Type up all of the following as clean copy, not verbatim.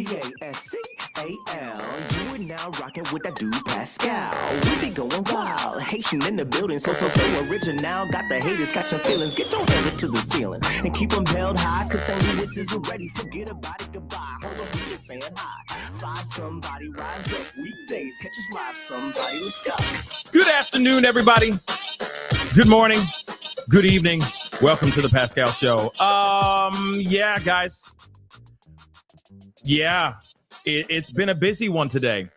Pascal. You are now rocking with that dude Pascal. We be going wild, Haitian in the building, so original. Got the haters catching feelings. Get your hands up to the ceiling and keep them held high, cause St. Louis isn't ready. Forget about it, goodbye. Hold on, we just saying hi. Five somebody, rise up. Weekdays, catch us live, somebody. Let's go. Good afternoon, everybody. Good morning. Good evening. Welcome to the Pascal Show. Yeah, guys. Yeah, it's been a busy one today.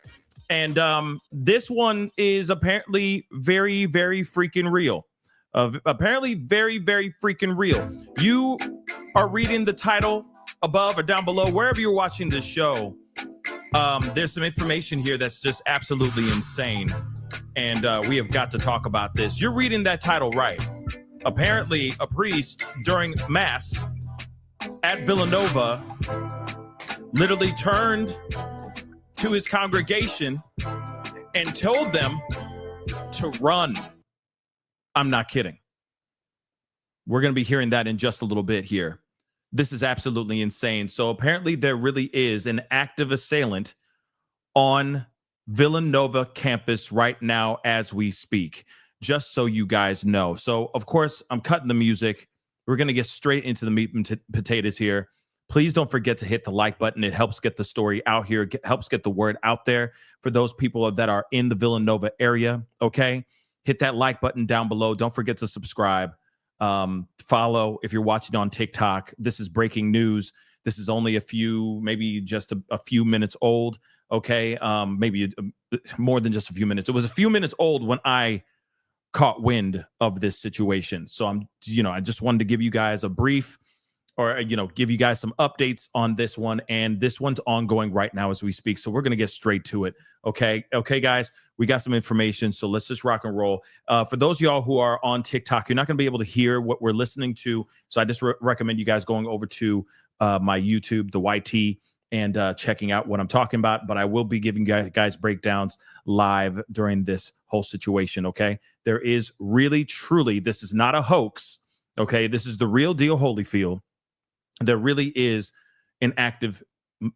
And this one is apparently very, very freaking real. Apparently very, very freaking real. You are reading the title above or down below, wherever you're watching this show. There's some information here that's just absolutely insane. And we have got to talk about this. You're reading that title right. Apparently, a priest during Mass at Villanova literally turned to his congregation and told them to run. I'm not kidding. We're going to be hearing that in just a little bit here. This is absolutely insane. So apparently there really is an active assailant on Villanova campus right now as we speak, just so you guys know. So, of course, I'm cutting the music. We're going to get straight into the meat and potatoes here. Please don't forget to hit the like button. It helps get the story out here, helps get the word out there for those people that are in the Villanova area, okay? Hit that like button down below. Don't forget to subscribe. Follow if you're watching on TikTok. This is breaking news. This is only maybe just a few minutes old, okay? Maybe more than just a few minutes. It was a few minutes old when I caught wind of this situation. So I just wanted to give you guys a brief or, give you guys some updates on this one. And this one's ongoing right now as we speak. So we're going to get straight to it. Okay, guys, we got some information. So let's just rock and roll. For those of y'all who are on TikTok, you're not going to be able to hear what we're listening to. So I just recommend you guys going over to my YouTube, the YT, and checking out what I'm talking about. But I will be giving guys breakdowns live during this whole situation. Okay, there is really, truly, this is not a hoax. Okay, this is the real deal, Holyfield. There really is an active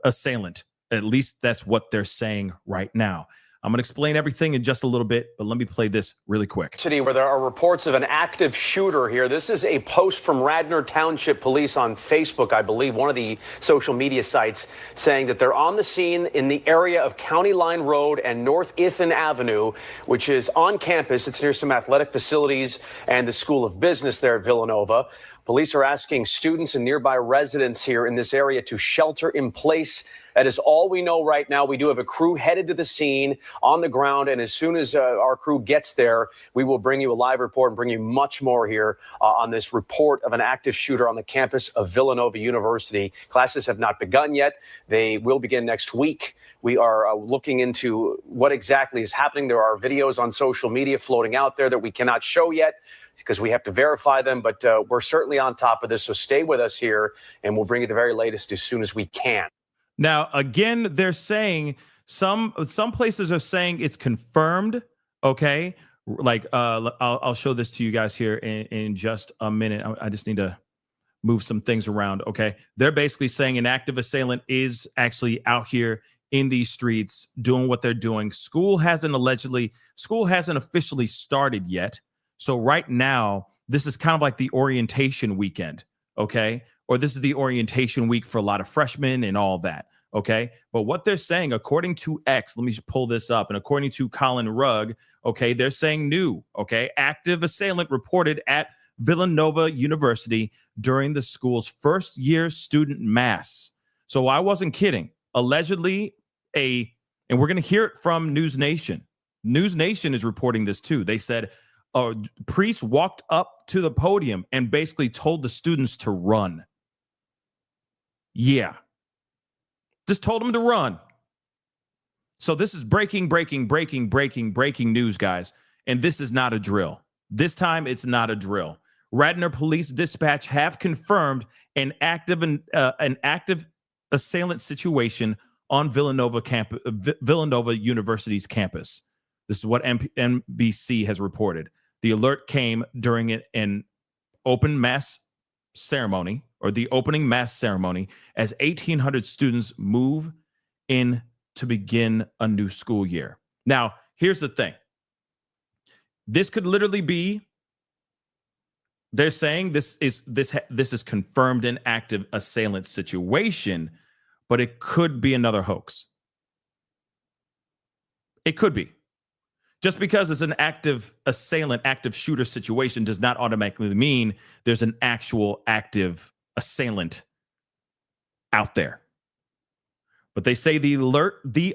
assailant. At least that's what they're saying right now. I'm going to explain everything in just a little bit, but let me play this really quick. City where there are reports of an active shooter here. This is a post from Radnor Township Police on Facebook, I believe, one of the social media sites, saying that they're on the scene in the area of County Line Road and North Ithan Avenue, which is on campus. It's near some athletic facilities and the School of Business there at Villanova. Police are asking students and nearby residents here in this area to shelter in place. That is all we know right now. We do have a crew headed to the scene on the ground, and as soon as our crew gets there, we will bring you a live report and bring you much more here on this report of an active shooter on the campus of Villanova University. Classes have not begun yet. They will begin next week. We are looking into what exactly is happening. There are videos on social media floating out there that we cannot show yet because we have to verify them, but we're certainly on top of this. So stay with us here, and we'll bring you the very latest as soon as we can. Now, again, they're saying some places are saying it's confirmed. Okay, like I'll show this to you guys here in just a minute. I just need to move some things around. Okay, they're basically saying an active assailant is actually out here in these streets doing what they're doing. School hasn't officially started yet. So right now, this is kind of like the orientation weekend. Okay, or this is the orientation week for a lot of freshmen and all that. Okay, but what they're saying, according to X, let me pull this up, and according to Colin Rugg, okay, they're saying new, okay, active assailant reported at Villanova University during the school's first year student mass. So I wasn't kidding. Allegedly, and we're going to hear it from News Nation. News Nation is reporting this too. They said a priest walked up to the podium and basically told the students to run. Yeah. Just told them to run. So this is breaking news, guys. And this is not a drill. This time, it's not a drill. Radnor Police Dispatch have confirmed an active assailant situation on Villanova University's campus. This is what NBC has reported. The alert came during an open mass ceremony, or the opening mass ceremony, as 1,800 students move in to begin a new school year. Now, here's the thing. This could literally be, they're saying this is confirmed an active assailant situation, but it could be another hoax. It could be. Just because it's an active assailant, active shooter situation does not automatically mean there's an actual active assailant out there. But they say the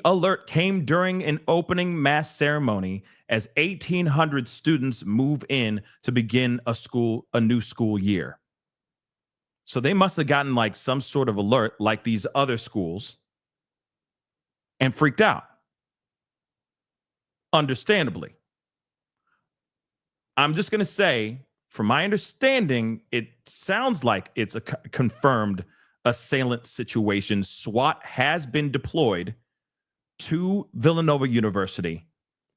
alert came during an opening mass ceremony as 1,800 students move in to begin a new school year. So they must have gotten like some sort of alert like these other schools and freaked out. Understandably. I'm just going to say, from my understanding, it sounds like it's a confirmed assailant situation. SWAT has been deployed to Villanova University,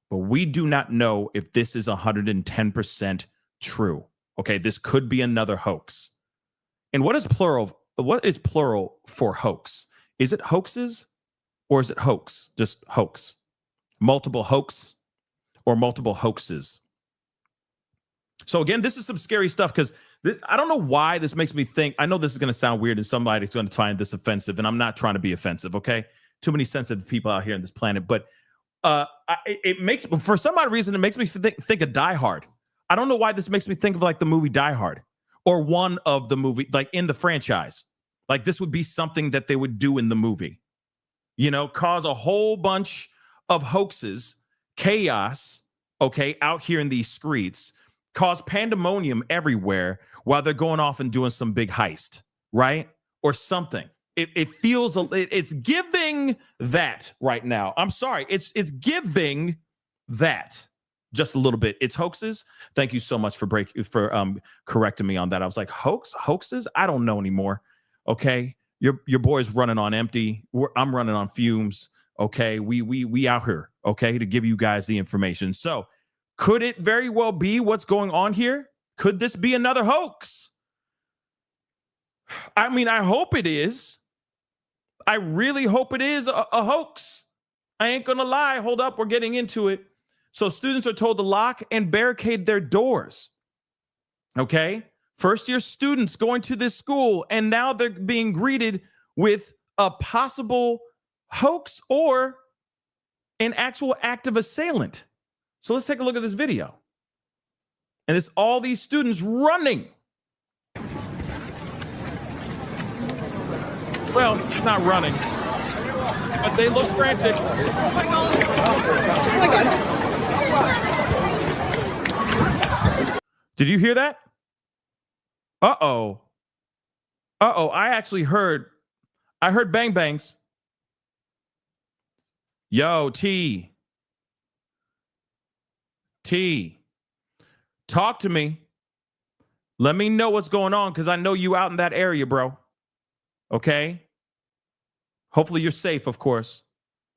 but we do not know if this is 110% true. Okay, this could be another hoax. And what is plural for hoax? Is it hoaxes or is it hoax? Just hoax. Multiple hoax or multiple hoaxes. So again, this is some scary stuff because I don't know why this makes me think. I know this is going to sound weird and somebody's going to find this offensive, and I'm not trying to be offensive, okay? Too many sensitive people out here on this planet. But it makes, for some odd reason, it makes me think of Die Hard. I don't know why this makes me think of like the movie Die Hard or one of the movie, like in the franchise. Like this would be something that they would do in the movie. You know, cause a whole bunch of hoaxes, chaos, okay, out here in these streets, cause pandemonium everywhere while they're going off and doing some big heist, right? Or something. It feels, it's giving that right now. I'm sorry, it's giving that just a little bit. It's hoaxes. Thank you so much for correcting me on that. I was like, hoaxes? I don't know anymore. Okay, your boy's running on empty. I'm running on fumes. Okay, we out here, okay, to give you guys the information. So could it very well be what's going on here? Could this be another hoax? I mean, I hope it is. I really hope it is a hoax. I ain't gonna lie. Hold up, we're getting into it. So students are told to lock and barricade their doors. Okay, first-year students going to this school, and now they're being greeted with a possible hoax or an actual active assailant. So let's take a look at this video. And it's all these students running. Well, not running, but they look frantic. Oh my God. Did you hear that? Uh-oh. I actually heard bang bangs. Yo, T, talk to me. Let me know what's going on because I know you out in that area, bro. Okay? Hopefully you're safe, of course.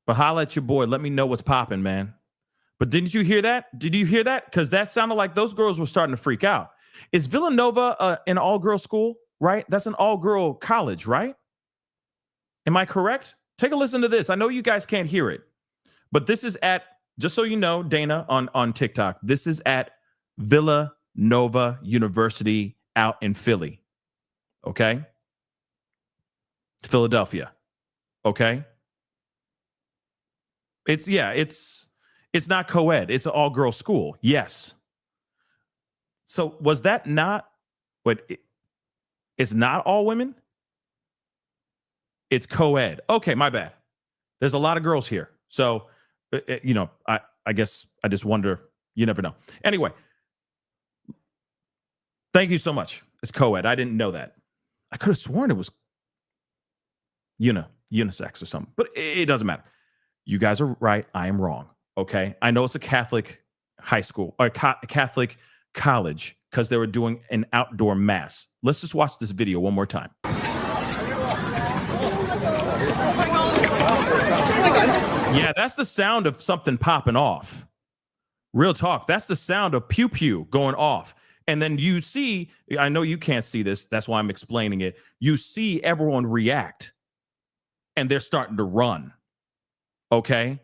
But holla at your boy. Let me know what's popping, man. But didn't you hear that? Did you hear that? Because that sounded like those girls were starting to freak out. Is Villanova an all-girl school, right? That's an all-girl college, right? Am I correct? Take a listen to this. I know you guys can't hear it, but this is at, just so you know, Dana, on TikTok, this is at Villanova University out in Philly. Okay? Philadelphia. Okay? It's not co-ed. It's an all-girl school. Yes. So was that not what it's not all women? It's co-ed. Okay, my bad. There's a lot of girls here. So, you know, I guess I just wonder. You never know. Anyway, thank you so much. It's co-ed. I didn't know that. I could have sworn it was unisex or something, but it doesn't matter. You guys are right. I am wrong. Okay. I know it's a Catholic high school or Catholic college because they were doing an outdoor mass. Let's just watch this video one more time. Yeah, that's the sound of something popping off. Real talk. That's the sound of pew pew going off. And then you see, I know you can't see this. That's why I'm explaining it. You see everyone react and they're starting to run. Okay.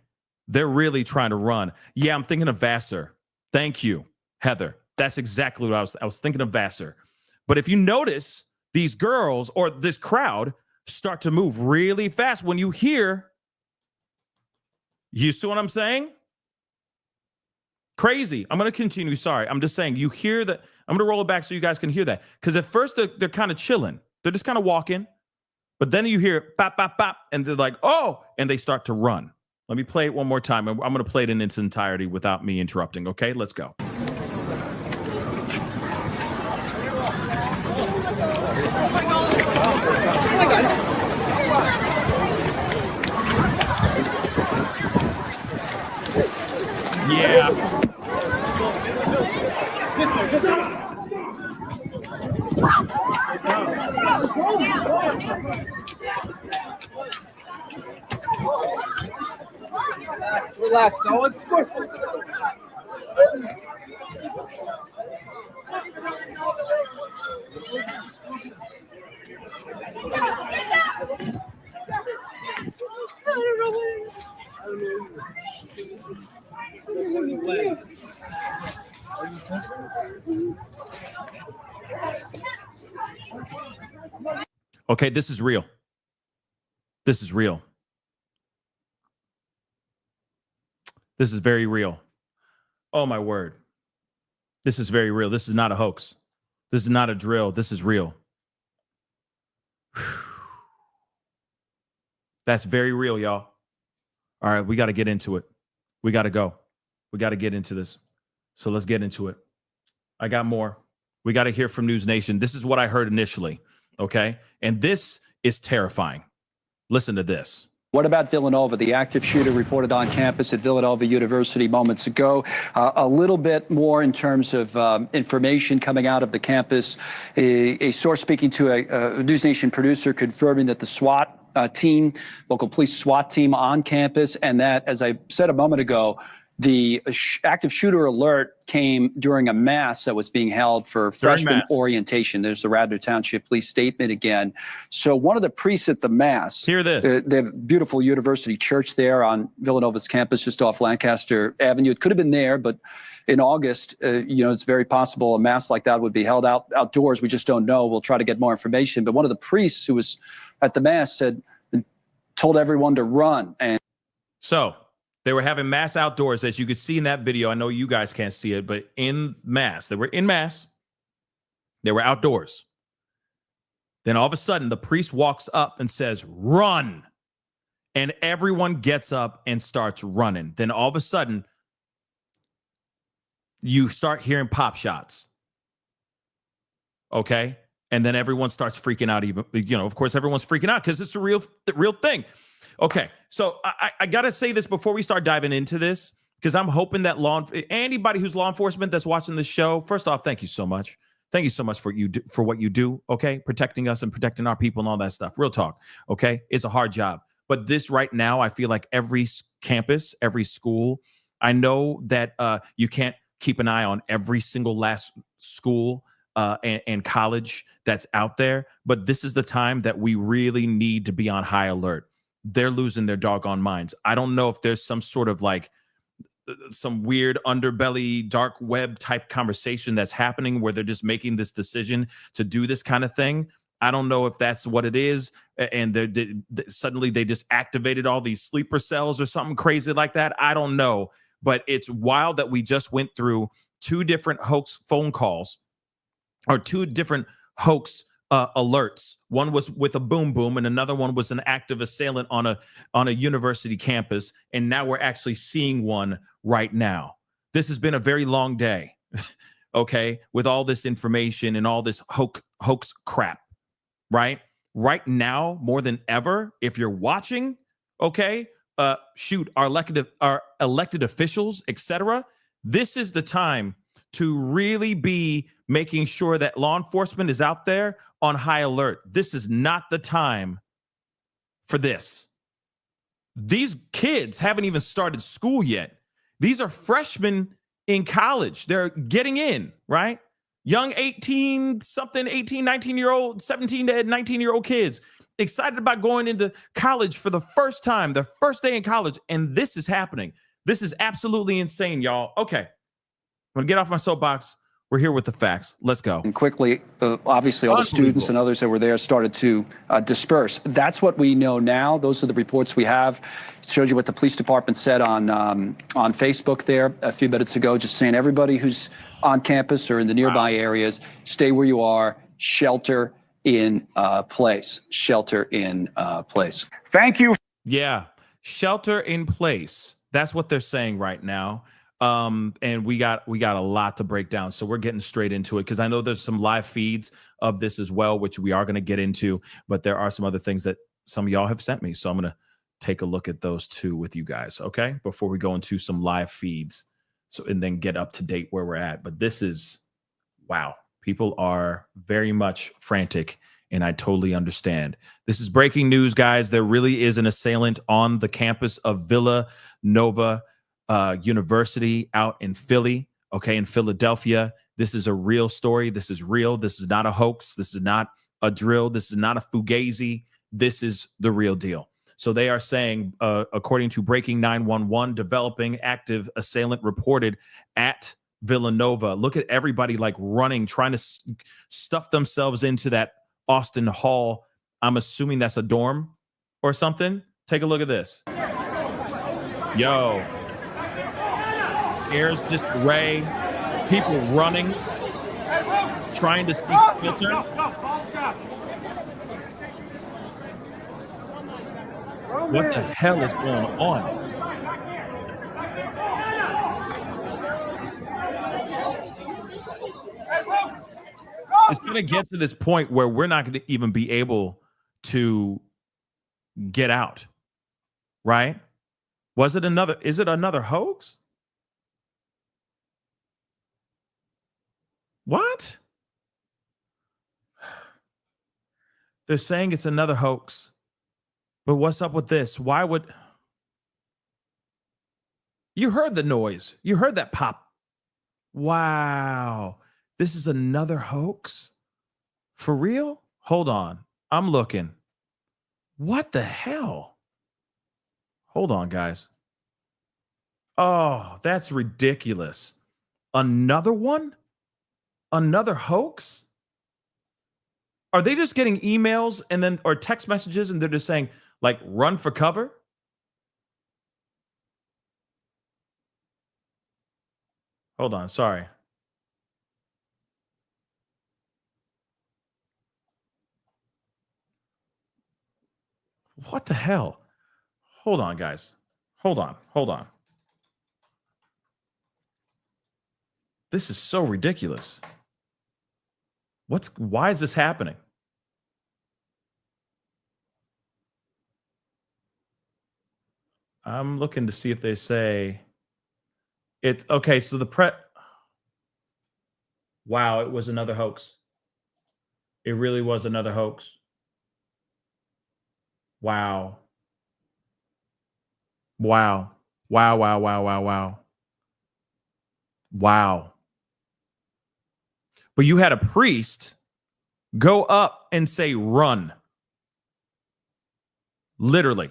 They're really trying to run. Yeah, I'm thinking of Vassar. Thank you, Heather. That's exactly what I was thinking of Vassar. But if you notice, these girls or this crowd start to move really fast when you hear, you see what I'm saying? Crazy. I'm going to continue. Sorry. I'm just saying, you hear that. I'm going to roll it back so you guys can hear that. Because at first they're kind of chilling. They're just kind of walking. But then you hear bop, bop, bop. And they're like, oh, and they start to run. Let me play it one more time. I'm going to play it in its entirety without me interrupting. Okay, let's go. Yeah. Relax, no one's squished. Okay, this is real. This is real. This is very real. Oh, my word. This is very real. This is not a hoax. This is not a drill. This is real. That's very real, y'all. All right, we got to get into it. We got to go. We got to get into this. So let's get into it. I got more. We got to hear from News Nation. This is what I heard initially, okay? And this is terrifying. Listen to this. What about Villanova? The active shooter reported on campus at Villanova University moments ago. A little bit more in terms of information coming out of the campus. A source speaking to a News Nation producer confirming that the SWAT team, local police SWAT team on campus, and that, as I said a moment ago, the active shooter alert came during a mass that was being held for freshman orientation. There's the Radnor Township Police statement again. So one of the priests at the mass, hear this. The beautiful University Church there on Villanova's campus, just off Lancaster Avenue. It could have been there, but in August, it's very possible a mass like that would be held outdoors. We just don't know. We'll try to get more information. But one of the priests who was at the mass told everyone to run. And so they were having mass outdoors, as you could see in that video. I know you guys can't see it, but in mass. They were in mass. They were outdoors. Then all of a sudden, the priest walks up and says, run. And everyone gets up and starts running. Then all of a sudden, you start hearing pop shots. Okay? And then everyone starts freaking out. Even, of course, everyone's freaking out because it's a real thing. Okay, so I got to say this before we start diving into this, because I'm hoping that anybody who's law enforcement that's watching this show, first off, thank you so much. Thank you so much for what you do, okay? Protecting us and protecting our people and all that stuff. Real talk, okay? It's a hard job. But this right now, I feel like every campus, every school, I know that you can't keep an eye on every single last school and college that's out there, but this is the time that we really need to be on high alert. They're losing their doggone minds. I don't know if there's some sort of some weird underbelly, dark web type conversation that's happening where they're just making this decision to do this kind of thing. I don't know if that's what it is. And suddenly they just activated all these sleeper cells or something crazy like that. I don't know. But it's wild that we just went through two different hoax phone calls or two different hoax alerts. One was with a boom boom and another one was an active assailant on a university campus. And now we're actually seeing one right now. This has been a very long day, okay, with all this information and all this hoax crap, right? Right now, more than ever, if you're watching, okay, our elected officials, etc., this is the time to really be making sure that law enforcement is out there on high alert. This is not the time for this. These kids haven't even started school yet. These are freshmen in college. They're getting in, right? Young 19-year-old, 17 to 19-year-old kids excited about going into college for the first time, their first day in college, and this is happening. This is absolutely insane, y'all. Okay, I'm gonna get off my soapbox. We're here with the facts. Let's go. And quickly, obviously, all the students and others that were there started to disperse. That's what we know now. Those are the reports we have. It showed you what the police department said on Facebook there a few minutes ago, just saying everybody who's on campus or in the nearby areas, stay where you are, shelter in place. Shelter in place. Thank you. Yeah, shelter in place. That's what they're saying right now. And we got a lot to break down, so we're getting straight into it because I know there's some live feeds of this as well, which we are going to get into, but there are some other things that some of y'all have sent me, so I'm going to take a look at those too with you guys, okay, before we go into some live feeds, so and then get up to date where we're at. But this is, wow, people are very much frantic, and I totally understand. This is breaking news, guys. There really is an assailant on the campus of Villanova University out in Philly, okay, in Philadelphia. This is a real story. This is real. This is not a hoax. This is not a drill. This is not a fugazi. This is the real deal. So they are saying, according to Breaking 911, developing active assailant reported at Villanova. Look at everybody like running, trying to stuff themselves into that Austin Hall. I'm assuming that's a dorm or something. Take a look at this. Yo. Air's disarray, people running, trying to speak filter. What the hell is going on? It's going to get to this point where we're not going to even be able to get out, right? Is it another hoax? What? They're saying it's another hoax. But what's up with this? Why would... You heard the noise. You heard that pop. Wow. This is another hoax? For real? Hold on. I'm looking. What the hell? Hold on, guys. Oh, that's ridiculous. Another one? Another hoax? Are they just getting emails and then or text messages and they're just saying like run for cover? Hold on, sorry. What the hell? Hold on, guys. Hold on. This is so ridiculous. Why is this happening? I'm looking to see if they say it. Okay, so wow, it was another hoax. It really was another hoax. Wow. Wow. But you had a priest go up and say, run. Literally.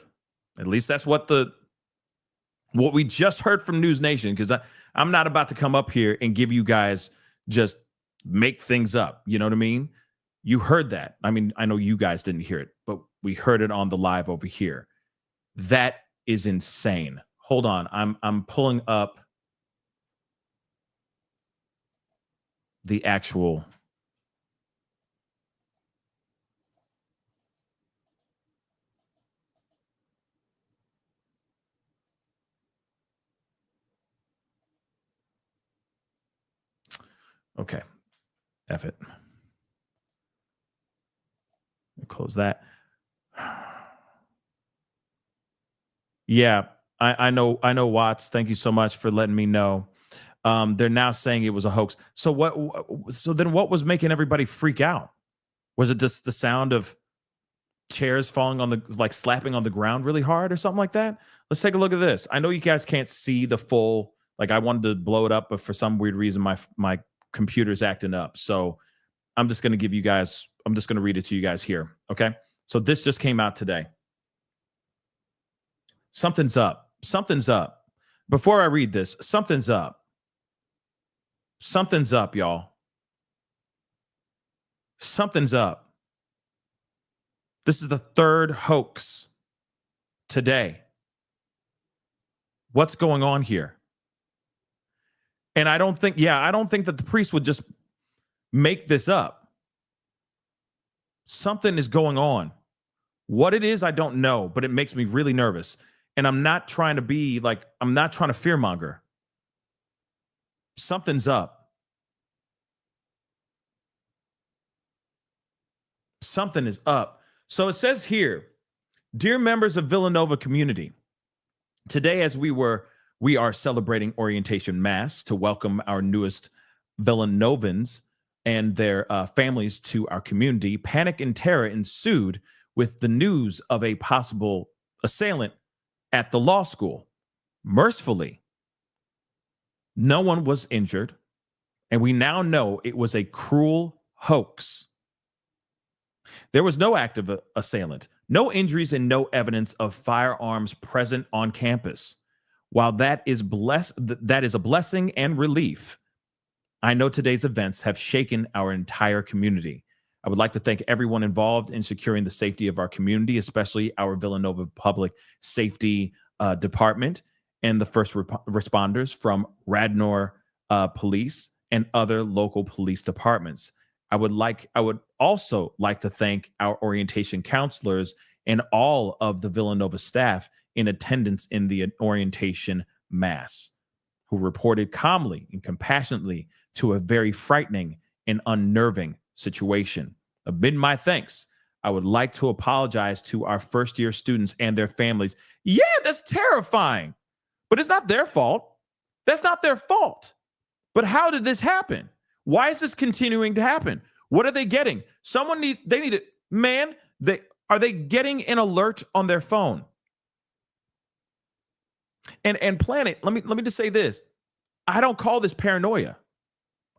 At least that's what we just heard from News Nation, because I'm not about to come up here and give you guys just make things up. You know what I mean? You heard that. I mean, I know you guys didn't hear it, but we heard it on the live over here. That is insane. Hold on. I'm pulling up the actual. Okay. F it. Close that. Yeah, I know, Watts. Thank you so much for letting me know. They're now saying it was a hoax. So then what was making everybody freak out? Was it just the sound of chairs falling on slapping on the ground really hard or something like that? Let's take a look at this. I know you guys can't see the full, I wanted to blow it up, but for some weird reason, my computer's acting up. So I'm just going to read it to you guys here. Okay. So this just came out today. Something's up. Something's up. Before I read this, something's up. Something's up, y'all. Something's up. This is the third hoax today. What's going on here? And I don't think that the priest would just make this up. Something is going on. What it is, I don't know, but it makes me really nervous. And I'm not trying to fearmonger. Something's up. Something is up. So it says here, dear members of Villanova community, today as we are celebrating orientation mass to welcome our newest Villanovans and their families to our community. Panic and terror ensued with the news of a possible assailant at the law school. Mercifully, no one was injured, and we now know it was a cruel hoax. There was no active assailant, no injuries, and no evidence of firearms present on campus. While that is a blessing and relief, I know today's events have shaken our entire community. I would like to thank everyone involved in securing the safety of our community, especially our Villanova Public Safety Department and the first responders from Radnor Police and other local police departments. I would also like to thank our orientation counselors and all of the Villanova staff in attendance in the orientation mass, who reported calmly and compassionately to a very frightening and unnerving situation. Amid my thanks, I would like to apologize to our first-year students and their families. Yeah, that's terrifying, but it's not their fault. That's not their fault. But how did this happen? Why is this continuing to happen? What are they getting? Are they getting an alert on their phone? And Planet, let me just say this. I don't call this paranoia.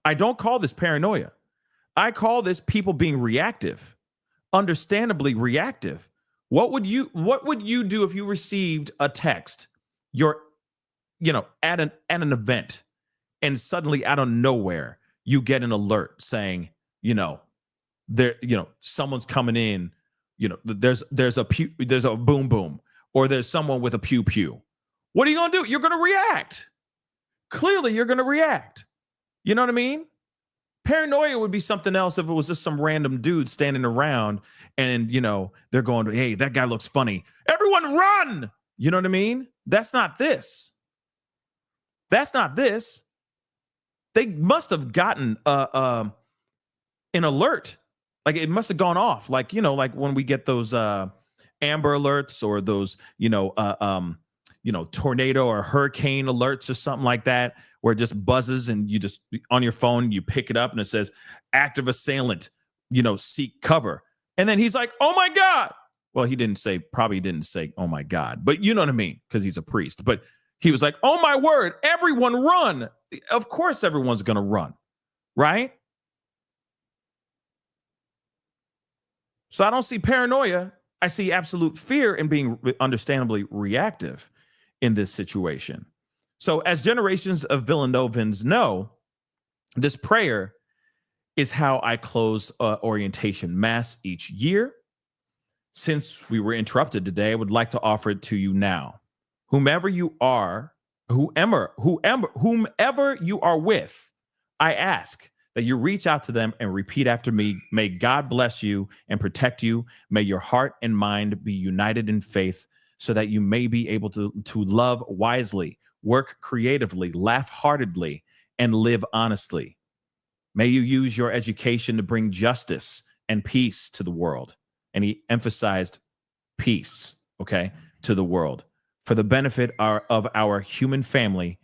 I call this people being reactive, understandably reactive. What would you do if you received a text, at an event, and suddenly out of nowhere you get an alert saying, someone's coming in, there's a boom boom, or there's someone with a pew pew. What are you going to do? You're going to react. Clearly, you're going to react. You know what I mean? Paranoia would be something else if it was just some random dude standing around and, they're going, hey, that guy looks funny. Everyone run! You know what I mean? That's not this. They must have gotten an alert. Like it must have gone off. Like, like when we get those Amber alerts or those, tornado or hurricane alerts or something like that, where it just buzzes and you just on your phone, you pick it up and it says active assailant, seek cover. And then he's like, oh my God. Well, probably didn't say, oh my God, but you know what I mean? Because he's a priest. But he was like, oh my word, everyone run. Of course, everyone's going to run, right? So I don't see paranoia. I see absolute fear and being understandably reactive in this situation. So as generations of Villanovans know, this prayer is how I close orientation mass each year. Since we were interrupted today, I would like to offer it to you now. Whomever you are with, I ask that you reach out to them and repeat after me. May God bless you and protect you. May your heart and mind be united in faith so that you may be able to love wisely, work creatively, laugh heartedly, and live honestly. May you use your education to bring justice and peace to the world. And he emphasized peace, to the world, for the benefit of our human family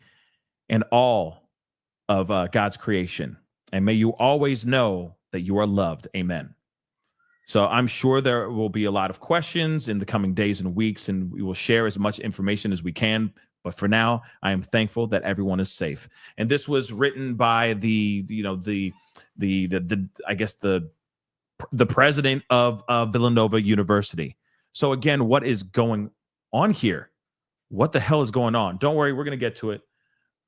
and all of God's creation. And may you always know that you are loved. Amen. So I'm sure there will be a lot of questions in the coming days and weeks, and we will share as much information as we can. But for now, I am thankful that everyone is safe. And this was written by the the president of Villanova University. So again, what is going on here? What the hell is going on? Don't worry, we're going to get to it.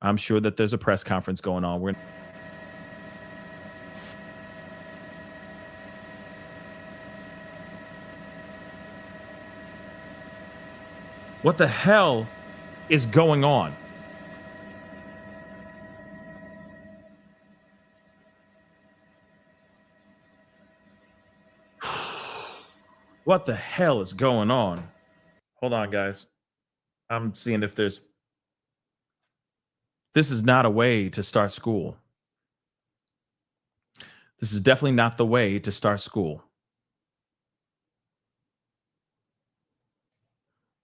I'm sure that there's a press conference going on. What the hell is going on? What the hell is going on? Hold on, guys. I'm seeing if there's... This is not a way to start school. This is definitely not the way to start school.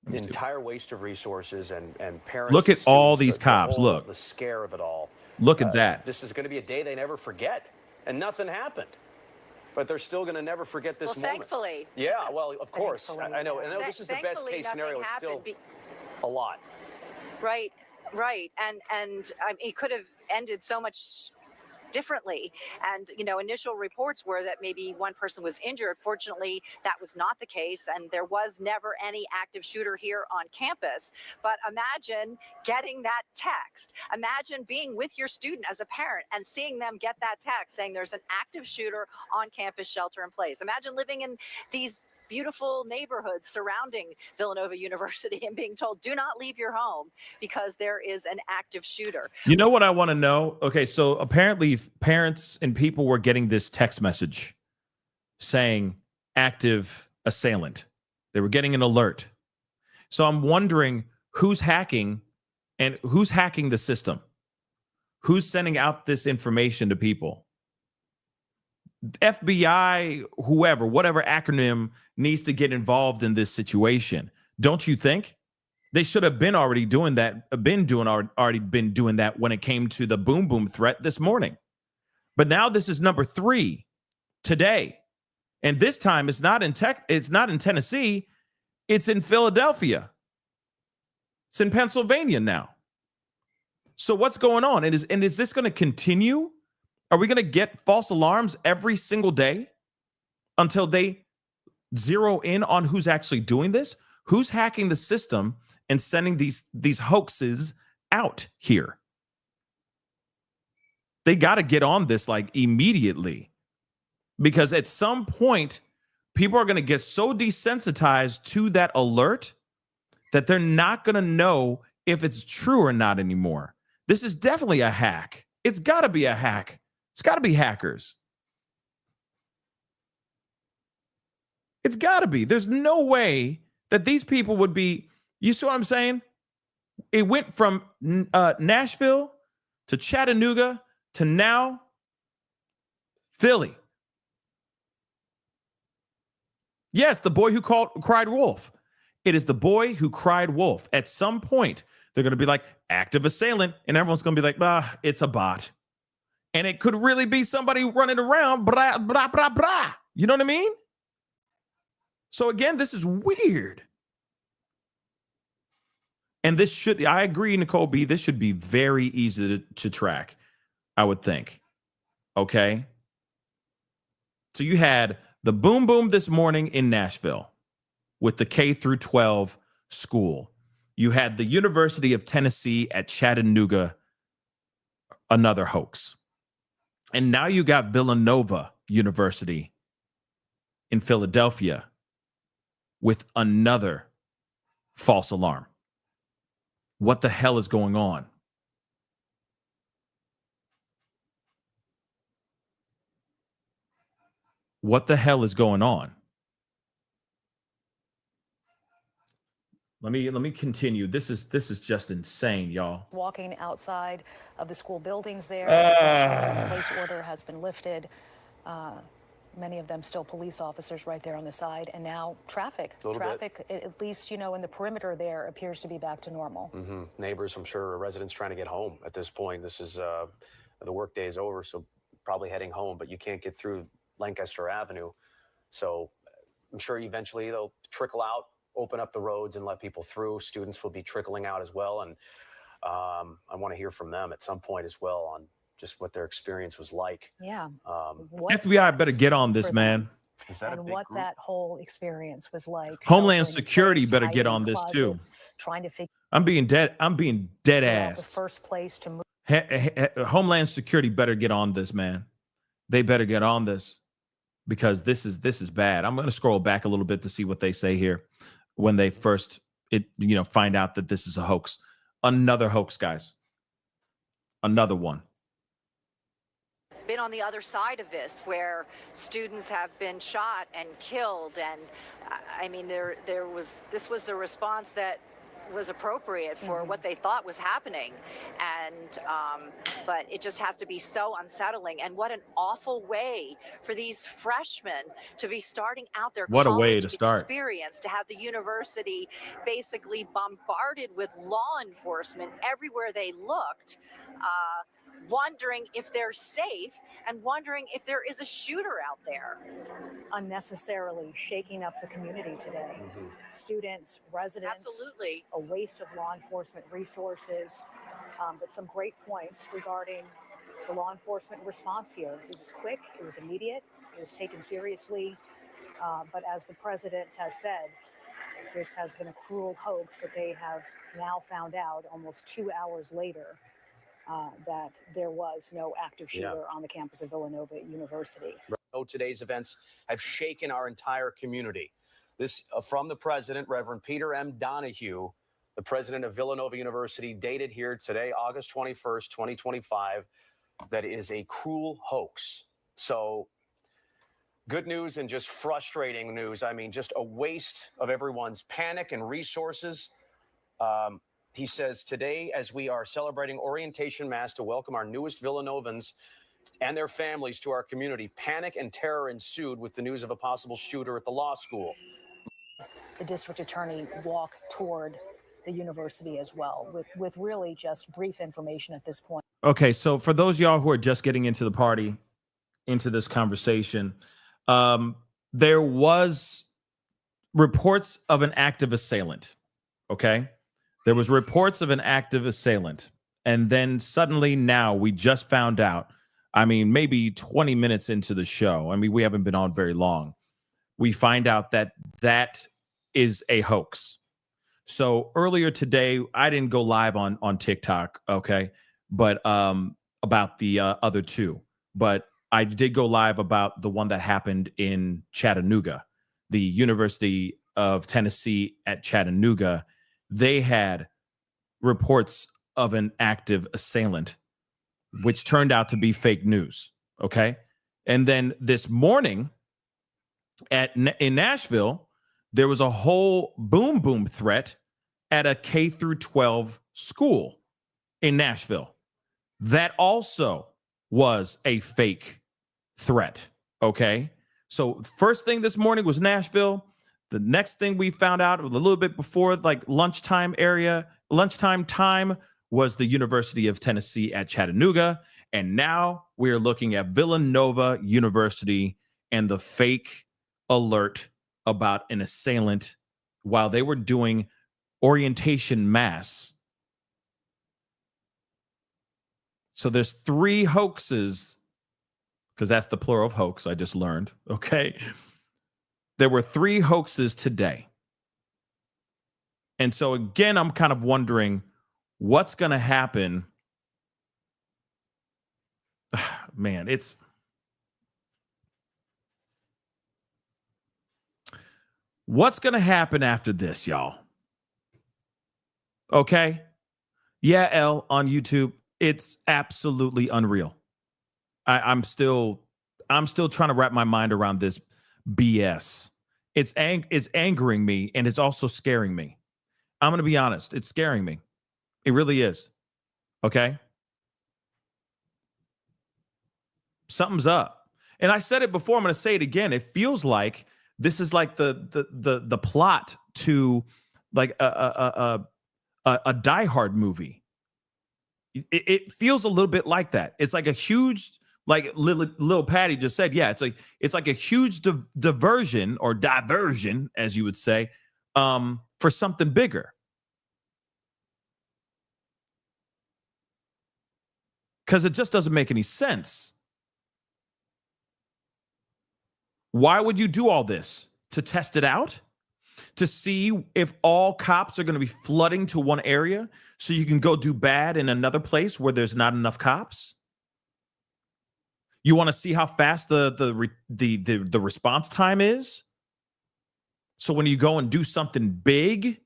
The entire waste of resources and parents. Look at all these the cops. whole, Look. the scare of it all. Look at that. This is going to be a day they never forget, and nothing happened. But they're still going to never forget this moment. Thankfully. Yeah, well, of course. I know this is the best case scenario. It's still a lot. Right. And it could have ended so much differently. And, initial reports were that maybe one person was injured. Fortunately, that was not the case. And there was never any active shooter here on campus. But imagine getting that text. Imagine being with your student as a parent and seeing them get that text saying there's an active shooter on campus, shelter in place. Imagine living in these beautiful neighborhoods surrounding Villanova University and being told, do not leave your home because there is an active shooter. You know what I want to know? Okay, so apparently parents and people were getting this text message saying active assailant. They were getting an alert. So I'm wondering who's hacking and who's hacking the system? Who's sending out this information to people? FBI, whoever, whatever acronym needs to get involved in this situation. Don't you think? They should have been already doing that, already been doing that when it came to the boom boom threat this morning. But now this is number 3 today. And this time it's not in Tennessee, it's in Philadelphia. It's in Pennsylvania now. So what's going on? And is this going to continue? Are we going to get false alarms every single day until they zero in on who's actually doing this? Who's hacking the system and sending these hoaxes out here? They got to get on this like immediately, because at some point people are going to get so desensitized to that alert that they're not going to know if it's true or not anymore. This is definitely a hack. It's got to be a hack. It's got to be hackers. It's got to be. There's no way that these people would be. You see what I'm saying? It went from Nashville to Chattanooga to now Philly. Yes, the boy who cried wolf. It is the boy who cried wolf. At some point, they're going to be like, active assailant, and everyone's going to be like, it's a bot. And it could really be somebody running around, blah, blah, blah, blah. You know what I mean? So again, this is weird. And this should, I agree, Nicole B., this should be very easy to track, I would think. Okay? So you had the boom boom this morning in Nashville with the K through 12 school. You had the University of Tennessee at Chattanooga, another hoax. And now you got Villanova University in Philadelphia with another false alarm. What the hell is going on? What the hell is going on? Let me continue. This is just insane, y'all. Walking outside of the school buildings there, the shelter-in-place order has been lifted. Many of them still police officers right there on the side, and now traffic, at least in the perimeter there, appears to be back to normal. Mm-hmm. Neighbors, I'm sure, residents trying to get home at this point. This is the work day is over, so probably heading home, but you can't get through Lancaster Avenue, so I'm sure eventually they'll trickle out, open up the roads and let people through. Students will be trickling out as well, and I want to hear from them at some point as well on just what their experience was like. Yeah. FBI better get on this, man. Is that and what that whole experience was like. Homeland sheltering in Security place, better get hiding on in this too. closets, trying to figure I'm being dead out ass. the first place to move. Homeland Security better get on this, man. They better get on this, because this is bad. I'm going to scroll back a little bit to see what they say here when they first find out that this is a hoax. Another hoax, guys. Another one. Been on the other side of this, where students have been shot and killed, and I mean, this was the response that was appropriate for what they thought was happening, and but it just has to be so unsettling. And what an awful way for these freshmen to be starting out their college experience, to have the university basically bombarded with law enforcement everywhere they looked, wondering if they're safe and wondering if there is a shooter out there. Unnecessarily shaking up the community today. Students, residents. Absolutely. A waste of law enforcement resources, but some great points regarding the law enforcement response here. It was quick, it was immediate, it was taken seriously, but as the president has said, this has been a cruel hoax that they have now found out almost 2 hours later. That there was no active shooter on the campus of Villanova University. Today's events have shaken our entire community. This from the president, Reverend Peter M. Donahue, the president of Villanova University, dated here today, August 21st, 2025, that is a cruel hoax. So good news and just frustrating news. I mean, just a waste of everyone's panic and resources. He says, today, as we are celebrating Orientation Mass to welcome our newest Villanovans and their families to our community, panic and terror ensued with the news of a possible shooter at the law school. The district attorney walked toward the university as well, with really just brief information at this point. Okay, so for those of y'all who are just getting into the party, into this conversation, there was reports of an active assailant, okay? There was reports of an active assailant. And then suddenly now we just found out, I mean, maybe 20 minutes into the show, I mean, we haven't been on very long, we find out that that is a hoax. So earlier today, I didn't go live on TikTok, okay, but about the other two. But I did go live about the one that happened in Chattanooga, the University of Tennessee at Chattanooga. They had reports of an active assailant, which turned out to be fake news. Okay. And then this morning in Nashville, there was a whole boom threat at a K through 12 school in Nashville. That also was a fake threat. Okay. So first thing this morning was Nashville. The next thing we found out a little bit before, like lunchtime time, was the University of Tennessee at Chattanooga. And now we're looking at Villanova University and the fake alert about an assailant while they were doing orientation mass. So there's 3 hoaxes, because that's the plural of hoax, I just learned. Okay. There were 3 hoaxes today. And so again, I'm kind of wondering what's going to happen. Man, what's going to happen after this, y'all? Okay. Yeah, L on YouTube. It's absolutely unreal. I'm still trying to wrap my mind around this BS. It's angering me, and it's also scaring me. I'm going to be honest. It's scaring me. It really is. Okay. Something's up. And I said it before. I'm going to say it again. It feels like this is like the plot to like a Die Hard movie. It feels a little bit like that. It's like a huge, like Lil Patty just said, yeah, it's like a huge diversion, as you would say, for something bigger. because it just doesn't make any sense. Why would you do all this? To test it out? To see if all cops are going to be flooding to one area so you can go do bad in another place where there's not enough cops? You want to see how fast the response time is? So when you go and do something big,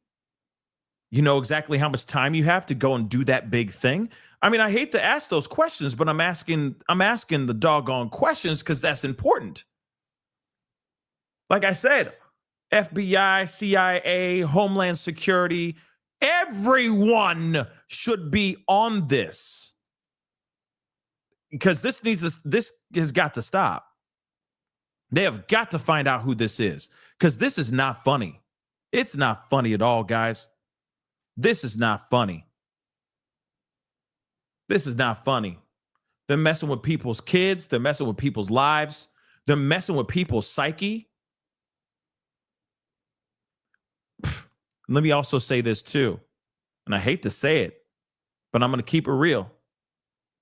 you know exactly how much time you have to go and do that big thing. I mean, I hate to ask those questions, but I'm asking the doggone questions because that's important. Like I said, FBI, CIA, Homeland Security, everyone should be on this. Because this has got to stop. They have got to find out who this is. Because this is not funny. It's not funny at all, guys. This is not funny. This is not funny. They're messing with people's kids. They're messing with people's lives. They're messing with people's psyche. Let me also say this too. And I hate to say it, but I'm going to keep it real.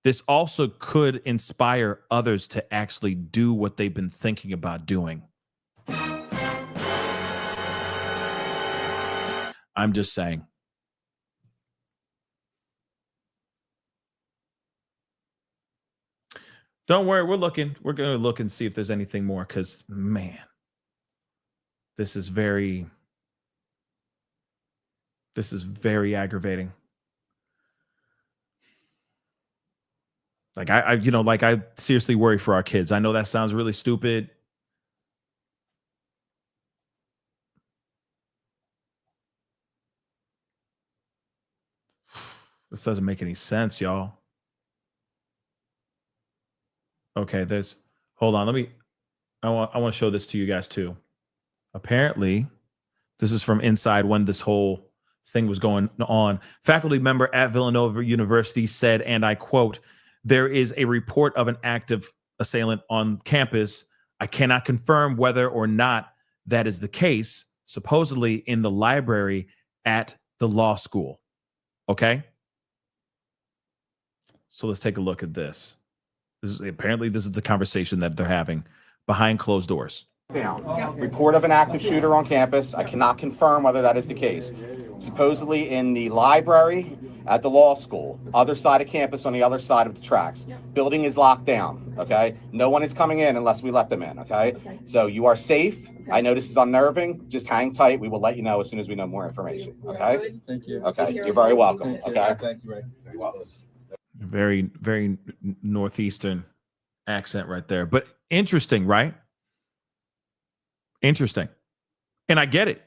This also could inspire others to actually do what they've been thinking about doing. I'm just saying. Don't worry, we're looking. We're going to look and see if there's anything more because, man, this is very aggravating. Like I seriously worry for our kids. I know that sounds really stupid. This doesn't make any sense, y'all. Okay, hold on. I want to show this to you guys too. Apparently, this is from inside when this whole thing was going on. Faculty member at Villanova University said, and I quote, "There is a report of an active assailant on campus. I cannot confirm whether or not that is the case, supposedly in the library at the law school." Okay? So let's take a look at this. This is the conversation that they're having behind closed doors. Report of an active shooter on campus. I cannot confirm whether that is the case. Supposedly in the library at the law school, other side of campus on the other side of the tracks. Building is locked down, okay? No one is coming in unless we let them in, okay? So you are safe. I know this is unnerving. Just hang tight. We will let you know as soon as we know more information, okay? Thank you. Okay, you're very welcome, okay? Thank you, Ray. You're welcome. Very, very northeastern accent right there. But interesting, right? Interesting. And I get it.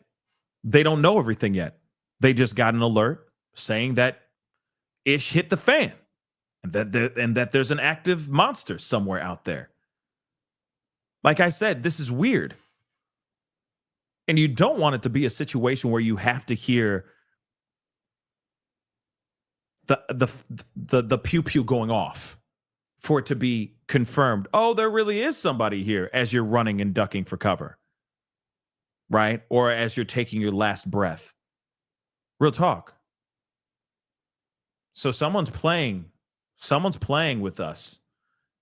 They don't know everything yet. They just got an alert saying that ish hit the fan and that there's an active monster somewhere out there. Like I said, this is weird. And you don't want it to be a situation where you have to hear the pew pew going off for it to be confirmed. Oh, there really is somebody here as you're running and ducking for cover, right? Or as you're taking your last breath. Real talk. So someone's playing with us,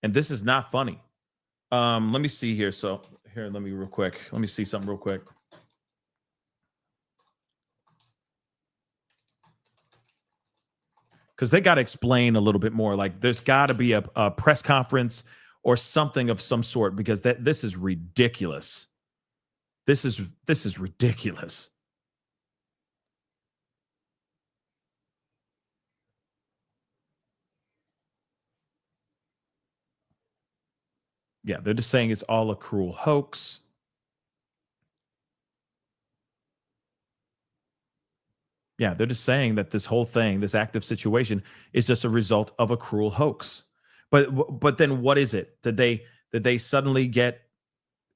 and this is not funny. Let me see here. So here, let me see something real quick. Because they got to explain a little bit more. Like there's got to be a press conference or something of some sort, because this is ridiculous. This is ridiculous. Yeah, they're just saying it's all a cruel hoax. Yeah, they're just saying that this whole thing, this active situation, is just a result of a cruel hoax. But then what is it? Did they suddenly get?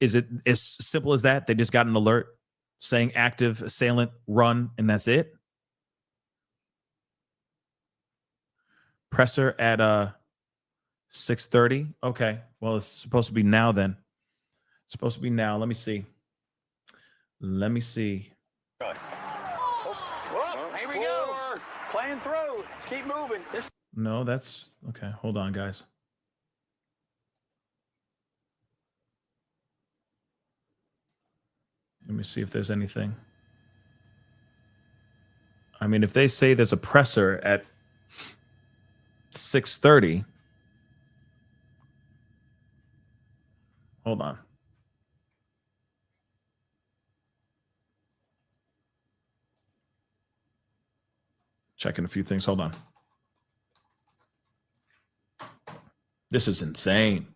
Is it as simple as that? They just got an alert saying active assailant, run, and that's it? Presser at 6:30. Okay, well, it's supposed to be now. Then it's supposed to be now. Let me see. Here we go. Playing through. Let's keep moving. No, that's okay. Hold on, guys. Let me see if there's anything. I mean, if they say there's a presser at 6:30, hold on. Checking a few things. Hold on. This is insane.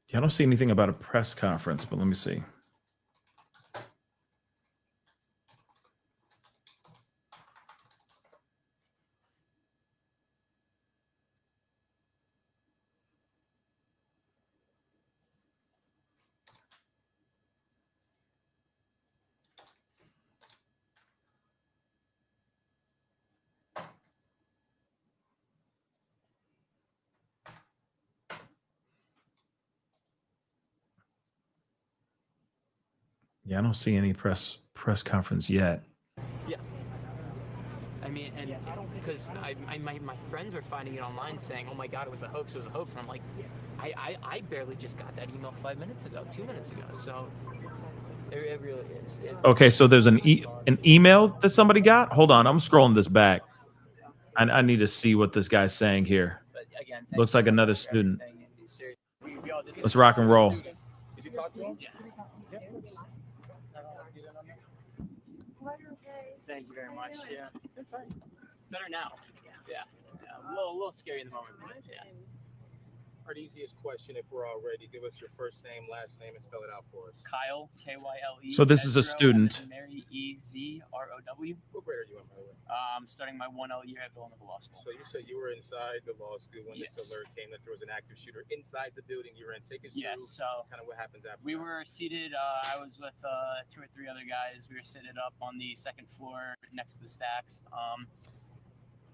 Yeah, I don't see anything about a press conference, but let me see. Yeah, I don't see any press conference yet. Yeah. I mean, and because my friends were finding it online saying, oh my God, it was a hoax. And I'm like, I barely just got that email 5 minutes ago, 2 minutes ago. So it really is. Okay, so there's an email that somebody got. Hold on, I'm scrolling this back. I need to see what this guy's saying here. But again, Looks like another student. We Let's rock and roll. Did you talk to him? Yeah. Thank you very much. Yeah. Better now. Yeah. A little scary in the moment, but yeah. Our easiest question, if we're all ready, give us your first name, last name, and spell it out for us. Kyle, Kyle. So this is a student. Mary Ezrow. What grade are you in, by the way? Starting my 1L year at Villanova Law School. So you said you were inside the law school when Yes. this alert came that there was an active shooter inside the building you were in. Take us Yes. through So kind of what happens after. we were seated. I was with 2 or 3 other guys. We were seated up on the second floor next to the stacks.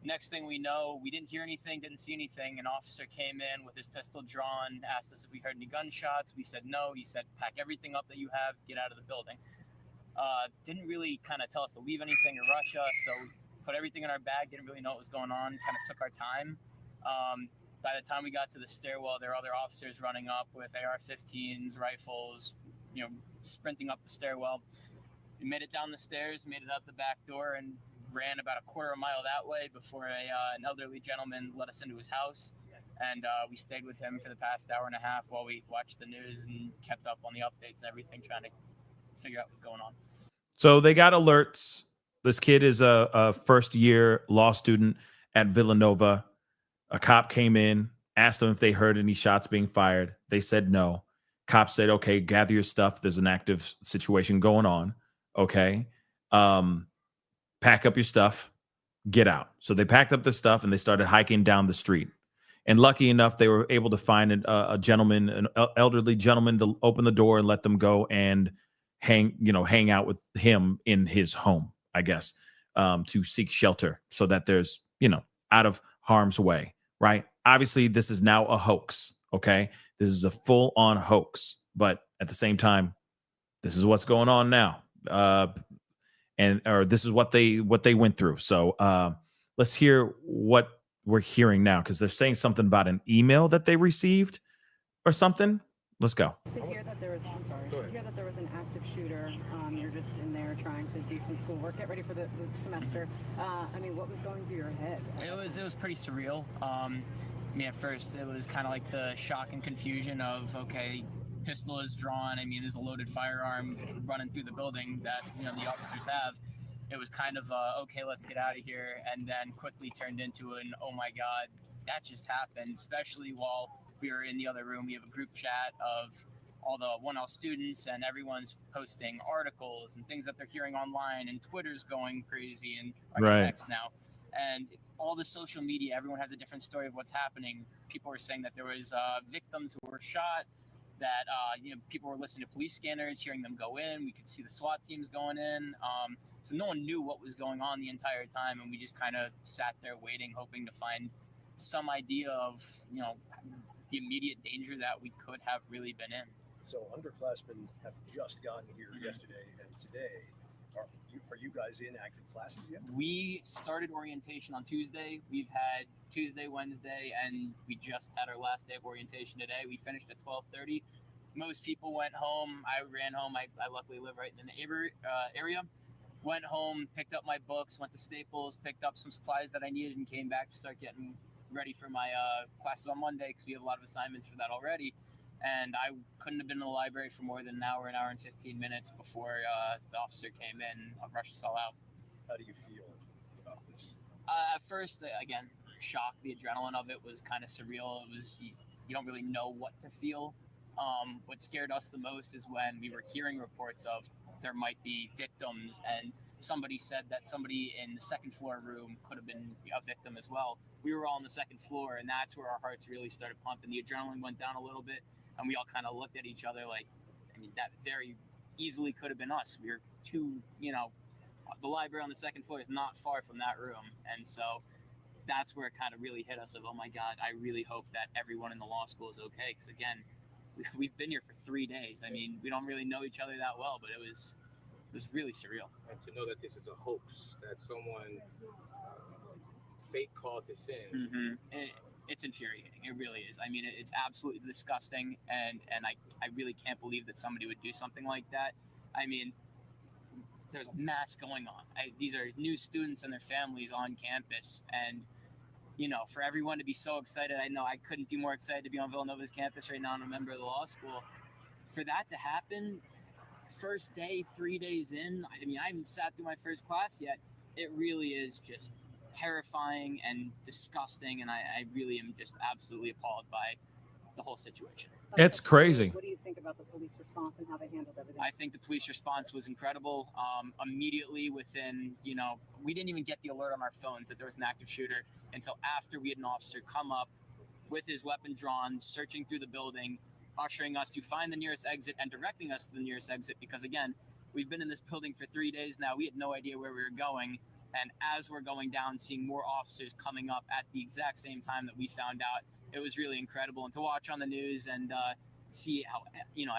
Next thing we know, we didn't hear anything, didn't see anything. An officer came in with his pistol drawn, asked us if we heard any gunshots. We said no. He said, pack everything up that you have, get out of the building. Didn't really kind of tell us to leave anything or rush us, so we put everything in our bag, didn't really know what was going on, kind of took our time. By the time we got to the stairwell, there were other officers running up with AR-15s, rifles, sprinting up the stairwell. We made it down the stairs, made it out the back door, and ran about a quarter of a mile that way before an elderly gentleman let us into his house. And we stayed with him for the past hour and a half while we watched the news and kept up on the updates and everything, trying to figure out what's going on. So they got alerts. This kid is a first-year law student at Villanova. A cop came in, asked them if they heard any shots being fired. They said no. Cop said, okay, gather your stuff. There's an active situation going on. Okay. Pack up your stuff, get out. So they packed up the stuff and they started hiking down the street. And lucky enough, they were able to find a gentleman, an elderly gentleman, to open the door and let them go and hang out with him in his home, I guess, to seek shelter so that there's, out of harm's way, right? Obviously, this is now a hoax, okay? This is a full-on hoax. But at the same time, this is what's going on now. Or this is what they went through. So let's hear what we're hearing now, because they're saying something about an email that they received or something. Let's go. To hear that there was, an active shooter, you're just in there trying to do some schoolwork, get ready for the semester. What was going through your head? It was pretty surreal. At first it was kind of like the shock and confusion of, okay, pistol is drawn. There's a loaded firearm running through the building that the officers have. It was kind of okay, let's get out of here, and then quickly turned into an oh my God, that just happened. Especially while we were in the other room, we have a group chat of all the 1L students, and everyone's posting articles and things that they're hearing online, and Twitter's going crazy, and X now, and all the social media. Everyone has a different story of what's happening. People are saying that there was victims who were shot. that people were listening to police scanners, hearing them go in. We could see the SWAT teams going in. So no one knew what was going on the entire time, and we just kind of sat there waiting, hoping to find some idea of the immediate danger that we could have really been in. So underclassmen have just gotten here yesterday and today. Are you guys in active classes yet? We started orientation on Tuesday. We've had Tuesday, Wednesday, and we just had our last day of orientation today. We finished at 12:30. Most people went home. I ran home. I luckily live right in the area. Went home, picked up my books, went to Staples, picked up some supplies that I needed, and came back to start getting ready for my classes on Monday, because we have a lot of assignments for that already. And I couldn't have been in the library for more than an hour and 15 minutes before the officer came in, rushed us all out. How do you feel about this? At first, again, shock. The adrenaline of it was kind of surreal. It was, you don't really know what to feel. What scared us the most is when we were hearing reports of there might be victims, and somebody said that somebody in the second floor room could have been a victim as well. We were all on the second floor, and that's where our hearts really started pumping. The adrenaline went down a little bit, and we all kind of looked at each other like, that very easily could have been us. We were the library on the second floor is not far from that room. And so that's where it kind of really hit us of, oh my God, I really hope that everyone in the law school is okay. Because again, we've been here for 3 days. We don't really know each other that well, but it was really surreal. And to know that this is a hoax, that someone fake called this in. It's infuriating. It really is. It's absolutely disgusting, and I really can't believe that somebody would do something like that. There's a mass going on. These are new students and their families on campus, and for everyone to be so excited, I know I couldn't be more excited to be on Villanova's campus right now and a member of the law school. For that to happen, first day, 3 days in, I haven't sat through my first class yet. It really is just terrifying and disgusting, and I really am just absolutely appalled by the whole situation. It's crazy. What do you think about the police response and how they handled everything? I think the police response was incredible. Immediately within, we didn't even get the alert on our phones that there was an active shooter until after we had an officer come up with his weapon drawn, searching through the building, ushering us to find the nearest exit and directing us to the nearest exit, because again, we've been in this building for 3 days now. We had no idea where we were going. And as we're going down, seeing more officers coming up at the exact same time that we found out, it was really incredible. And to watch on the news and see how,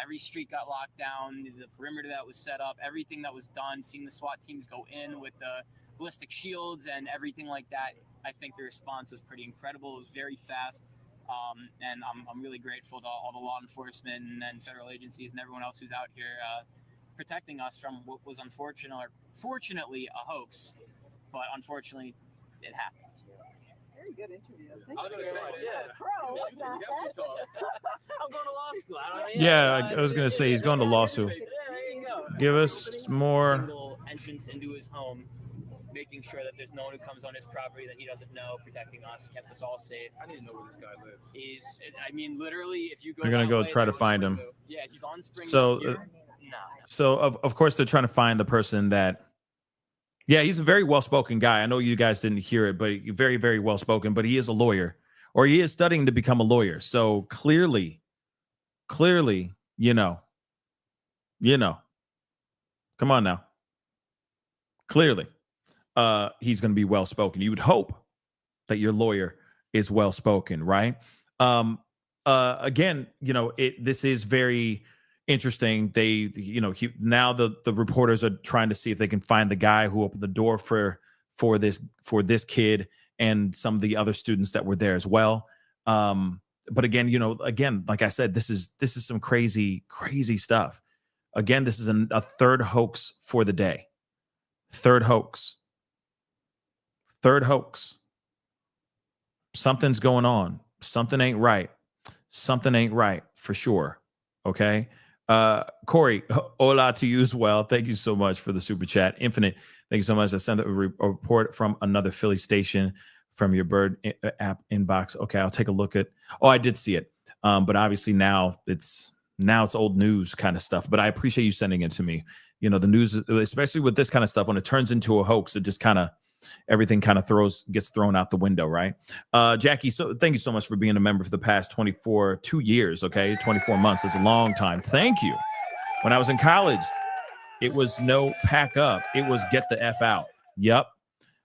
every street got locked down, the perimeter that was set up, everything that was done, seeing the SWAT teams go in with the ballistic shields and everything like that, I think the response was pretty incredible. It was very fast. And I'm really grateful to all the law enforcement and federal agencies and everyone else who's out here protecting us from what was fortunately a hoax. But unfortunately, it happened. Very good interview. I'm going to law school. Yeah, I was going to say he's going to law school. There you go. Give us more. Single entrance into his home, making sure that there's no one who comes on his property that he doesn't know, protecting us, kept us all safe. I didn't know where this guy lives. Literally, if you go. They're going to go try to find him. Yeah, he's on Spring. So of course they're trying to find the person that. Yeah, he's a very well-spoken guy. I know you guys didn't hear it, but very, very well-spoken. But he is a lawyer, or he is studying to become a lawyer. So clearly, come on now. Clearly, he's going to be well-spoken. You would hope that your lawyer is well-spoken, right? Again, this is very interesting. They, now the reporters are trying to see if they can find the guy who opened the door for this kid and some of the other students that were there as well. But again, like I said, this is some crazy stuff. Again, this is a third hoax for the day. Third hoax. Something's going on. Something ain't right. Something ain't right for sure. Okay. Corey, hola to you as well. Thank you so much for the super chat. Infinite, thank you so much. I sent a report from another Philly station from your Bird app inbox. Okay, I'll take a look at. Oh, I did see it. But obviously now it's old news kind of stuff. But I appreciate you sending it to me. The news, especially with this kind of stuff, when it turns into a hoax, it just kind of everything kind of gets thrown out the window, right? Jackie, so thank you so much for being a member for the past 2 years, okay? 24 months. That's a long time. Thank you. When I was in college, it was no pack up. It was get the F out. Yep.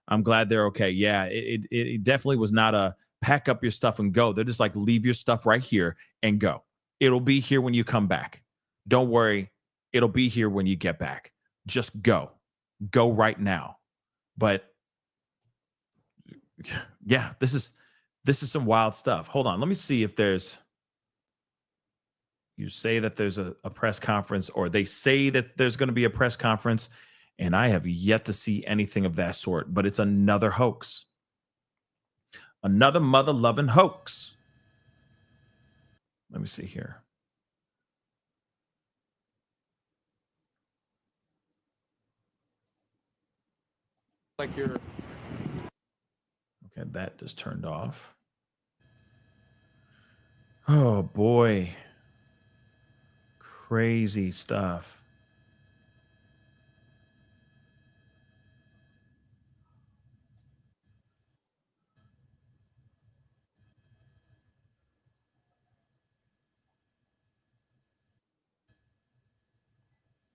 I'm glad they're okay. Yeah, it definitely was not a pack up your stuff and go. They're just like, leave your stuff right here and go. It'll be here when you come back. Don't worry. It'll be here when you get back. Just go. Go right now. But yeah, this is some wild stuff. Hold on. Let me see if you say that there's a press conference, or they say that there's going to be a press conference, and I have yet to see anything of that sort, but it's another hoax. Another mother-loving hoax. Let me see here. Like you're... Okay, that just turned off. Oh, boy. Crazy stuff.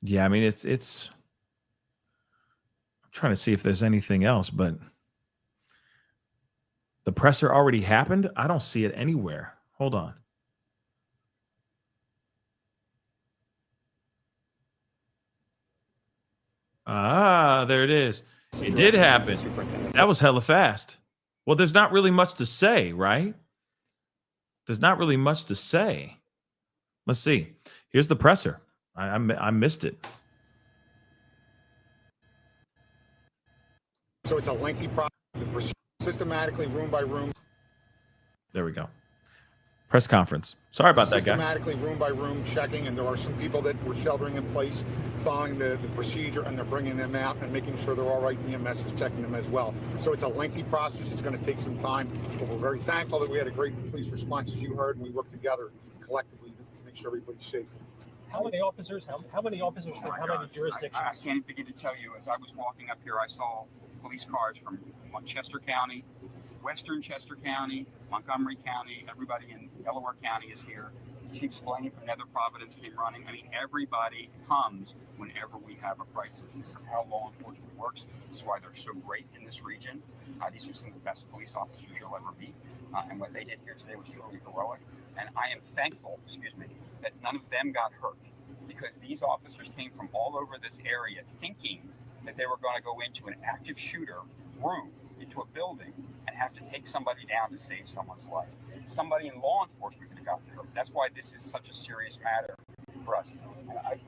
Yeah, I mean, it's I'm trying to see if there's anything else, but the presser already happened. I don't see it anywhere. Hold on. Ah, there it is. It did happen. That was hella fast. Well, there's not really much to say, right? There's not really much to say. Let's see. Here's the presser. I missed it. So it's a lengthy process, systematically, room by room. There we go. Press conference. Sorry about that, guy. Systematically, room by room, checking, and there are some people that were sheltering in place, following the procedure, and they're bringing them out and making sure they're all right. EMS is checking them as well. So it's a lengthy process. It's going to take some time, but we're very thankful that we had a great police response, as you heard, and we worked together collectively to make sure everybody's safe. How many officers? How many officers from how many jurisdictions? I can't begin to tell you. As I was walking up here, I saw police cars from Chester County, Western Chester County, Montgomery County. Everybody in Delaware County is here. Chief Slaney from Nether Providence came running. I mean, everybody comes whenever we have a crisis. This is how law enforcement works. This is why they're so great in this region. These are some of the best police officers you'll ever meet. And what they did here today was truly heroic. And I am thankful, that none of them got hurt, because these officers came from all over this area thinking that they were going to go into an active shooter room, into a building, and have to take somebody down to save someone's life. Somebody in law enforcement could have gotten hurt. That's why this is such a serious matter for us. And I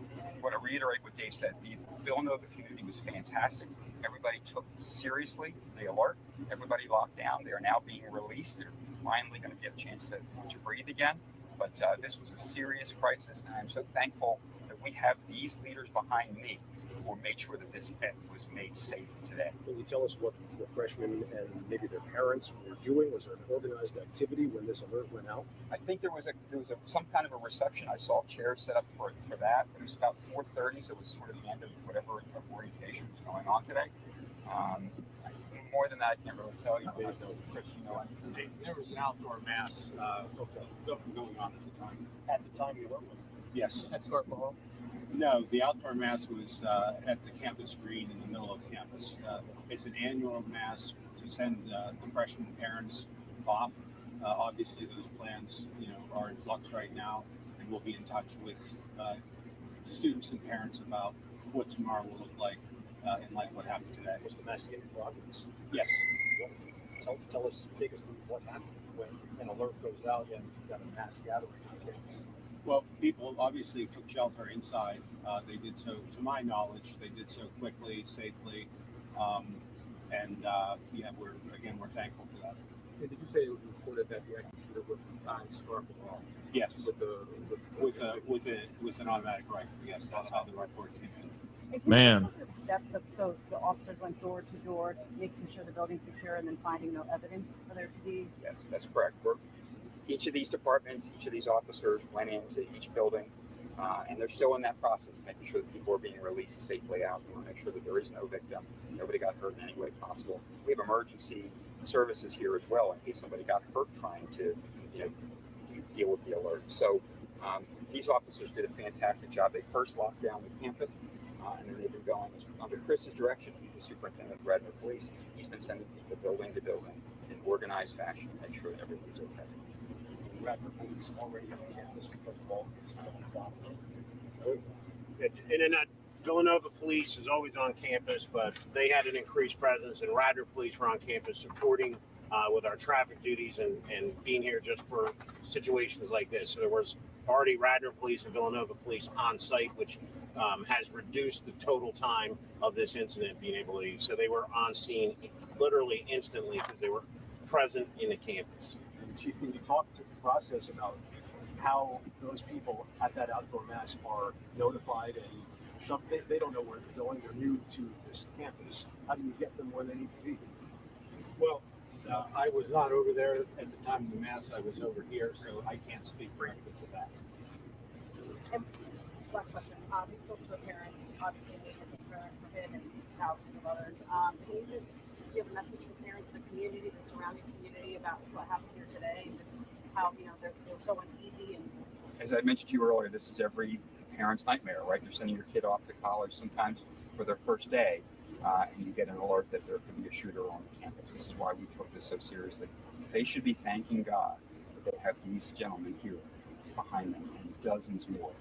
want to reiterate what Dave said. The Villanova community was fantastic. Everybody took seriously the alert. Everybody locked down. They are now being released. They're finally going to get a chance to breathe again. But this was a serious crisis, and I'm so thankful that we have these leaders behind me who made sure that this event was made safe today. Can you tell us what the freshmen and maybe their parents were doing? Was there an organized activity when this alert went out? I think there was some kind of a reception. I saw chairs set up for that. It was about 4:30, so it was sort of the end of whatever orientation was going on today. More than that, I can't really tell you. Chris, you know anything? There was an outdoor mass going on at the time. At the time you were with? Yes. At Scarpa Hall? No, the outdoor mass was at the campus green in the middle of campus. It's an annual mass to send the freshman parents off. Obviously, those plans, are in flux right now, and we'll be in touch with students and parents about what tomorrow will look like in light of what happened today. Was the mass in progress? Yes. Tell us, take us through what happened when an alert goes out and you've got a mass gathering on campus. Well, people obviously took shelter inside. They did so, to my knowledge, they did so quickly, safely, and we're thankful for that. And did you say it was reported that the active shooter was inside Scarpa Hall? Yes, with an automatic rifle. Yes, that's how the report came in. Man. Steps up, so the officers went door to door, making sure the building's secure, and then finding no evidence for there to be. Yes, that's correct. Each of these departments, each of these officers went into each building, And they're still in that process, making sure that people are being released safely out. We want to make sure that there is no victim, nobody got hurt in any way possible. We have emergency services here as well in case somebody got hurt trying to, deal with the alert. So these officers did a fantastic job. They first locked down the campus, and then they've been going under Chris's direction. He's the superintendent of Radnor Police. He's been sending people building to building in organized fashion to make sure that everything's okay. Radnor Police already on campus because of all this. Villanova Police is always on campus, but they had an increased presence, and Radnor Police were on campus supporting with our traffic duties and being here just for situations like this. So there was already Radnor Police and Villanova Police on site, which has reduced the total time of this incident being able to use. So they were on scene literally instantly because they were present in the campus. And Chief, can you talk to the process about how those people at that outdoor mass are notified and they don't know where they're going, they're new to this campus. How do you get them where they need to be? Well, I was not over there at the time of the mass. I was over here, so I can't speak directly to that. And last question. We spoke to a parent, obviously a major concern for him and thousands of others. Can you just give a message for parents, the community, the surrounding community about what happened here today and just how, they're so uneasy? And as I mentioned to you earlier, this is every parent's nightmare, right? You're sending your kid off to college sometimes for their first day, and you get an alert that there could be a shooter on campus. This is why we took this so seriously. They should be thanking God that they have these gentlemen here behind them and dozens more.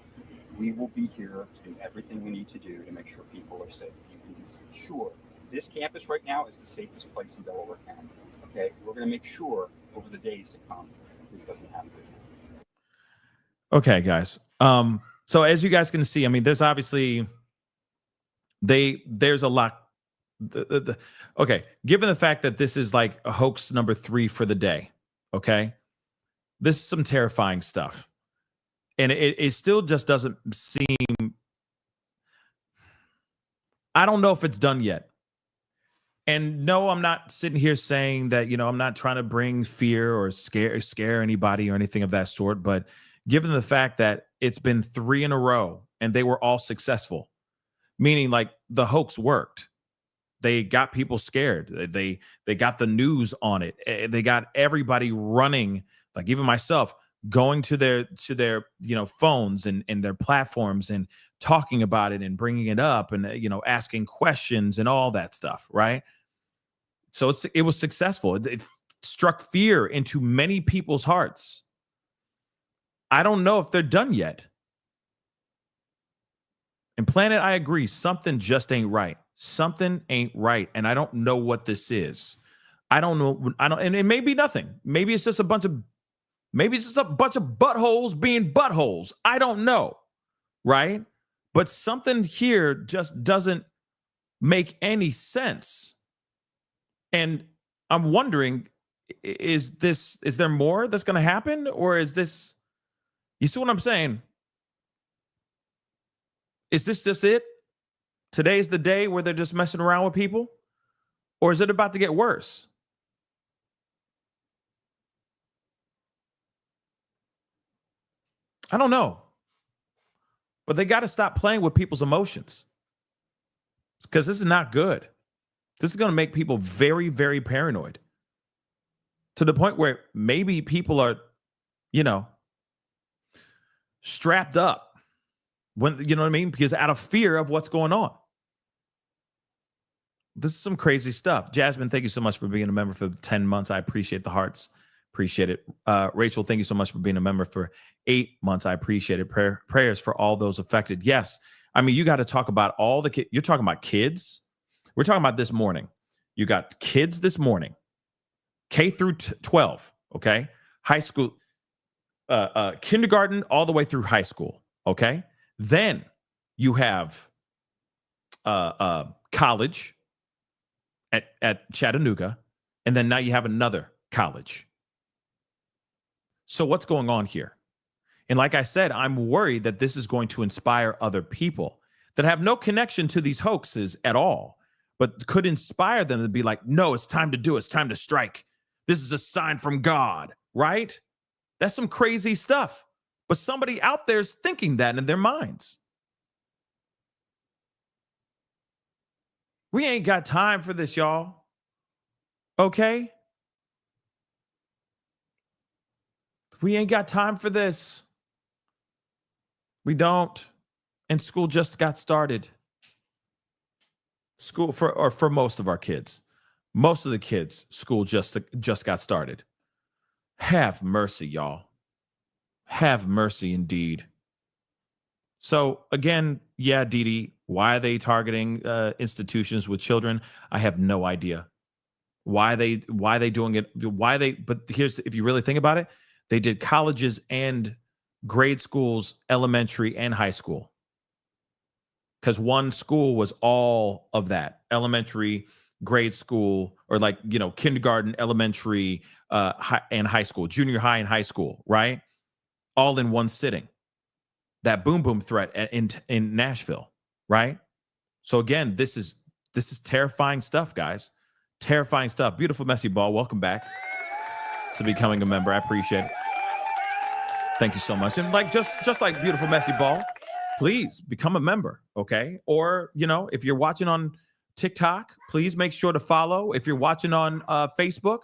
We will be here to do everything we need to do to make sure people are safe. You can be sure this campus right now is the safest place in Delaware County. Okay, we're going to make sure over the days to come this doesn't happen. Okay, guys. So as you guys can see, I mean, there's obviously there's a lot. Okay, given the fact that this is like a hoax number 3 for the day, okay, this is some terrifying stuff, and it still just doesn't seem. I don't know if it's done yet. And no, I'm not sitting here saying that, I'm not trying to bring fear or scare anybody or anything of that sort. But given the fact that it's been 3 in a row and they were all successful, meaning like the hoax worked. They got people scared. They got the news on it. They got everybody running, like even myself, going to their phones and their platforms and talking about it and bringing it up and asking questions and all that stuff, right? So it was successful. It struck fear into many people's hearts. I don't know if they're done yet. And Planet, I agree, something just ain't right. Something ain't right, and I don't know what this is. I don't know. And it may be nothing. Maybe it's just a bunch of buttholes being buttholes. I don't know, right? But something here just doesn't make any sense. And I'm wondering, is there more that's going to happen, or is this? You see what I'm saying? Is this just it? Today's the day where they're just messing around with people? Or is it about to get worse? I don't know. But they got to stop playing with people's emotions, because this is not good. This is going to make people very, very paranoid, to the point where maybe people are, strapped up, when, you know what I mean? Because out of fear of what's going on. This is some crazy stuff. Jasmine, thank you so much for being a member for 10 months. I appreciate the hearts. Appreciate it. Rachel, thank you so much for being a member for 8 months. I appreciate it. Prayers for all those affected. Yes. I mean, you got to talk about all the kids. You're talking about kids. We're talking about this morning. You got kids this morning, K through 12. Okay. High school, kindergarten, all the way through high school. Okay. Then you have college at Chattanooga. And then now you have another college. So what's going on here? And like I said, I'm worried that this is going to inspire other people that have no connection to these hoaxes at all, but could inspire them to be like, no, it's time to do it. It's time to strike. This is a sign from God, right? That's some crazy stuff. But somebody out there is thinking that in their minds. We ain't got time for this, y'all. Okay? We ain't got time for this. We don't. And school just got started. School for most of our kids. Most of the kids, school just got started. Have mercy, y'all. Have mercy indeed. So again, yeah, Dee Dee, why are they targeting institutions with children? I have no idea. Why they doing it? But here's, if you really think about it, they did colleges and grade schools, elementary and high school. Because one school was all of that: elementary, grade school, or like, kindergarten, elementary, and high school, junior high and high school, right? All in one sitting. That boom boom threat in Nashville, right? So again, this is terrifying stuff, guys. Terrifying stuff. Beautiful Messy Ball, welcome back to becoming a member. I appreciate it. Thank you so much. And like just like Beautiful Messy Ball, please become a member, okay? Or, if you're watching on TikTok, please make sure to follow. If you're watching on Facebook,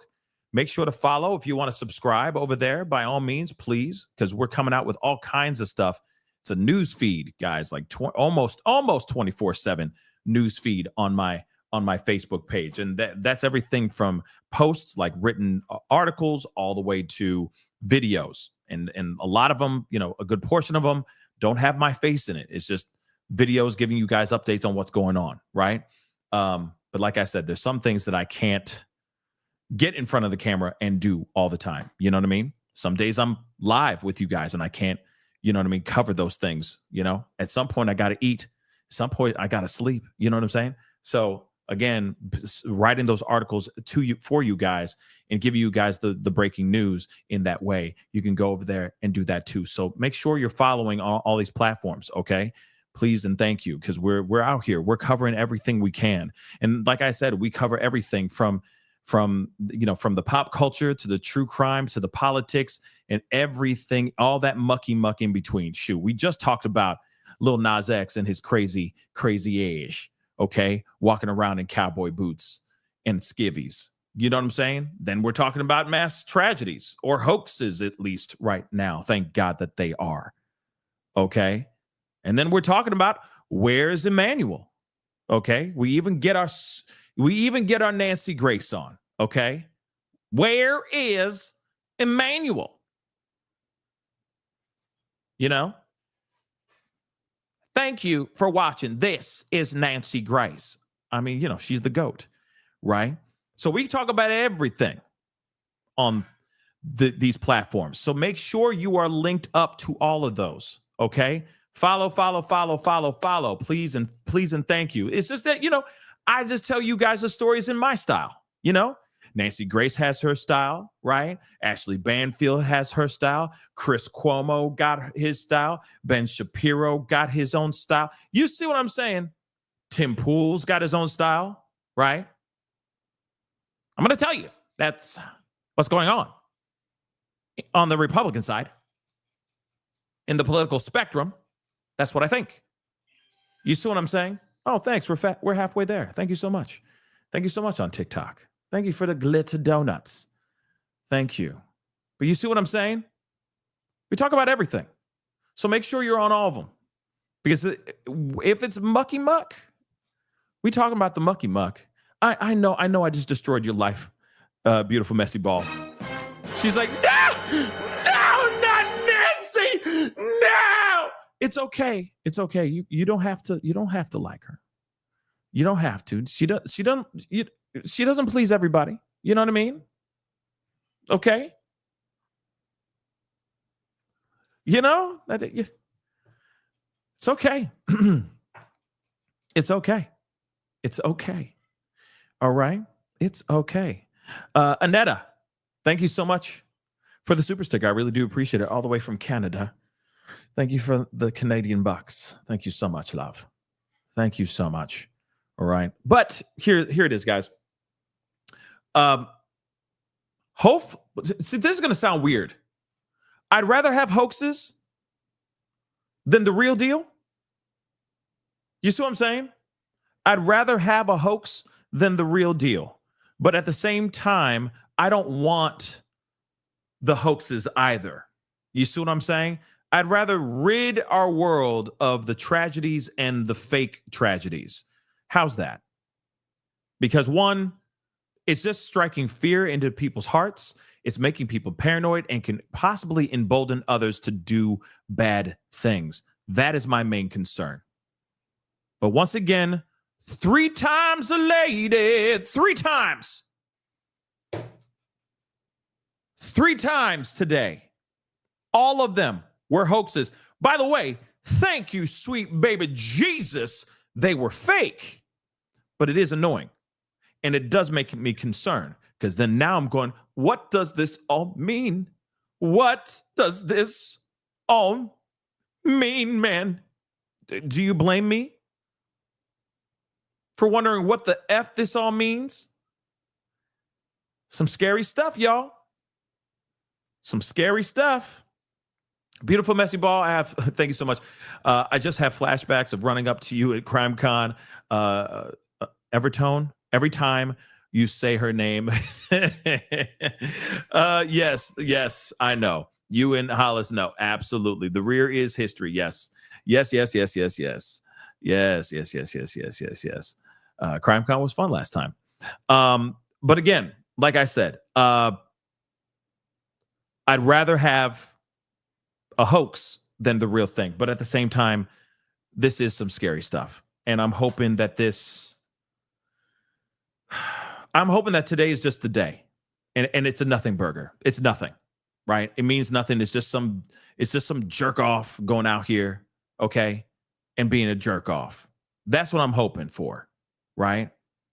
make sure to follow. If you want to subscribe over there, by all means, please, because we're coming out with all kinds of stuff. It's a news feed, guys, like almost 24/7 news feed on my Facebook page. And that's everything from posts like written articles all the way to videos. And a lot of them, a good portion of them don't have my face in it. It's just videos giving you guys updates on what's going on, right? But like I said, there's some things that I can't get in front of the camera and do all the time. You know what I mean? Some days I'm live with you guys and I can't, cover those things. At some point I got to eat. At some point I got to sleep. You know what I'm saying? So again, writing those articles for you guys and giving you guys the breaking news in that way, you can go over there and do that too. So make sure you're following all these platforms, okay? Please and thank you, because we're out here. We're covering everything we can. And like I said, we cover everything from the pop culture to the true crime to the politics and everything, all that mucky muck in between. Shoot, we just talked about Lil Nas X and his crazy age, okay? Walking around in cowboy boots and skivvies. You know what I'm saying? Then we're talking about mass tragedies or hoaxes, at least right now. Thank God that they are. Okay? And then we're talking about, where's Emmanuel? Okay? We even get our Nancy Grace on. Okay? Where is Emmanuel? Thank you for watching. This is Nancy Grace. I mean, she's the GOAT, right? So we talk about everything on these platforms. So make sure you are linked up to all of those, okay? Follow, please and thank you. It's just that, I just tell you guys the stories in my style, Nancy Grace has her style, right? Ashley Banfield has her style. Chris Cuomo got his style. Ben Shapiro got his own style. You see what I'm saying? Tim Pool's got his own style, right? I'm going to tell you that's what's going on the Republican side. In the political spectrum, that's what I think. You see what I'm saying? Oh, thanks. We're halfway there. Thank you so much. Thank you so much on TikTok. Thank you for the glitter donuts. Thank you. But you see what I'm saying? We talk about everything. So make sure you're on all of them. Because if it's mucky muck, we talking about the mucky muck. I know I just destroyed your life, Beautiful Messy Ball. She's like, no, not Nancy, no. It's okay. It's okay. You don't have to like her. You don't have to. She doesn't please everybody. You know what I mean? Okay. It's okay. It's okay. It's okay. All right. It's okay. Anetta, thank you so much for the super sticker. I really do appreciate it. All the way from Canada. Thank you for the Canadian bucks. Thank you so much, love. Thank you so much. All right. But here it is, guys. See, this is going to sound weird. I'd rather have hoaxes than the real deal? You see what I'm saying? I'd rather have a hoax than the real deal. But at the same time, I don't want the hoaxes either. You see what I'm saying? I'd rather rid our world of the tragedies and the fake tragedies. How's that? Because one, it's just striking fear into people's hearts. It's making people paranoid and can possibly embolden others to do bad things. That is my main concern. But once again, 3 times a lady, 3 times. 3 times today. All of them were hoaxes. By the way, thank you, sweet baby Jesus. They were fake. But it is annoying. And it does make me concerned. Because then now I'm going, what does this all mean? What does this all mean, man? Do you blame me for wondering what the F this all means? Some scary stuff, y'all. Some scary stuff. Beautiful messy ball. Thank you so much. I just have flashbacks of running up to you at CrimeCon. Evertone, every time you say her name. Yes, I know. You and Hollis know. Absolutely. The rear is history. Yes. CrimeCon was fun last time. But again, like I said, I'd rather have a hoax than the real thing. But at the same time, this is some scary stuff. And I'm hoping that today is just the day. And it's a nothing burger. It's nothing, right? It means nothing. It's just some jerk off going out here, okay, and being a jerk off. That's what I'm hoping for, right?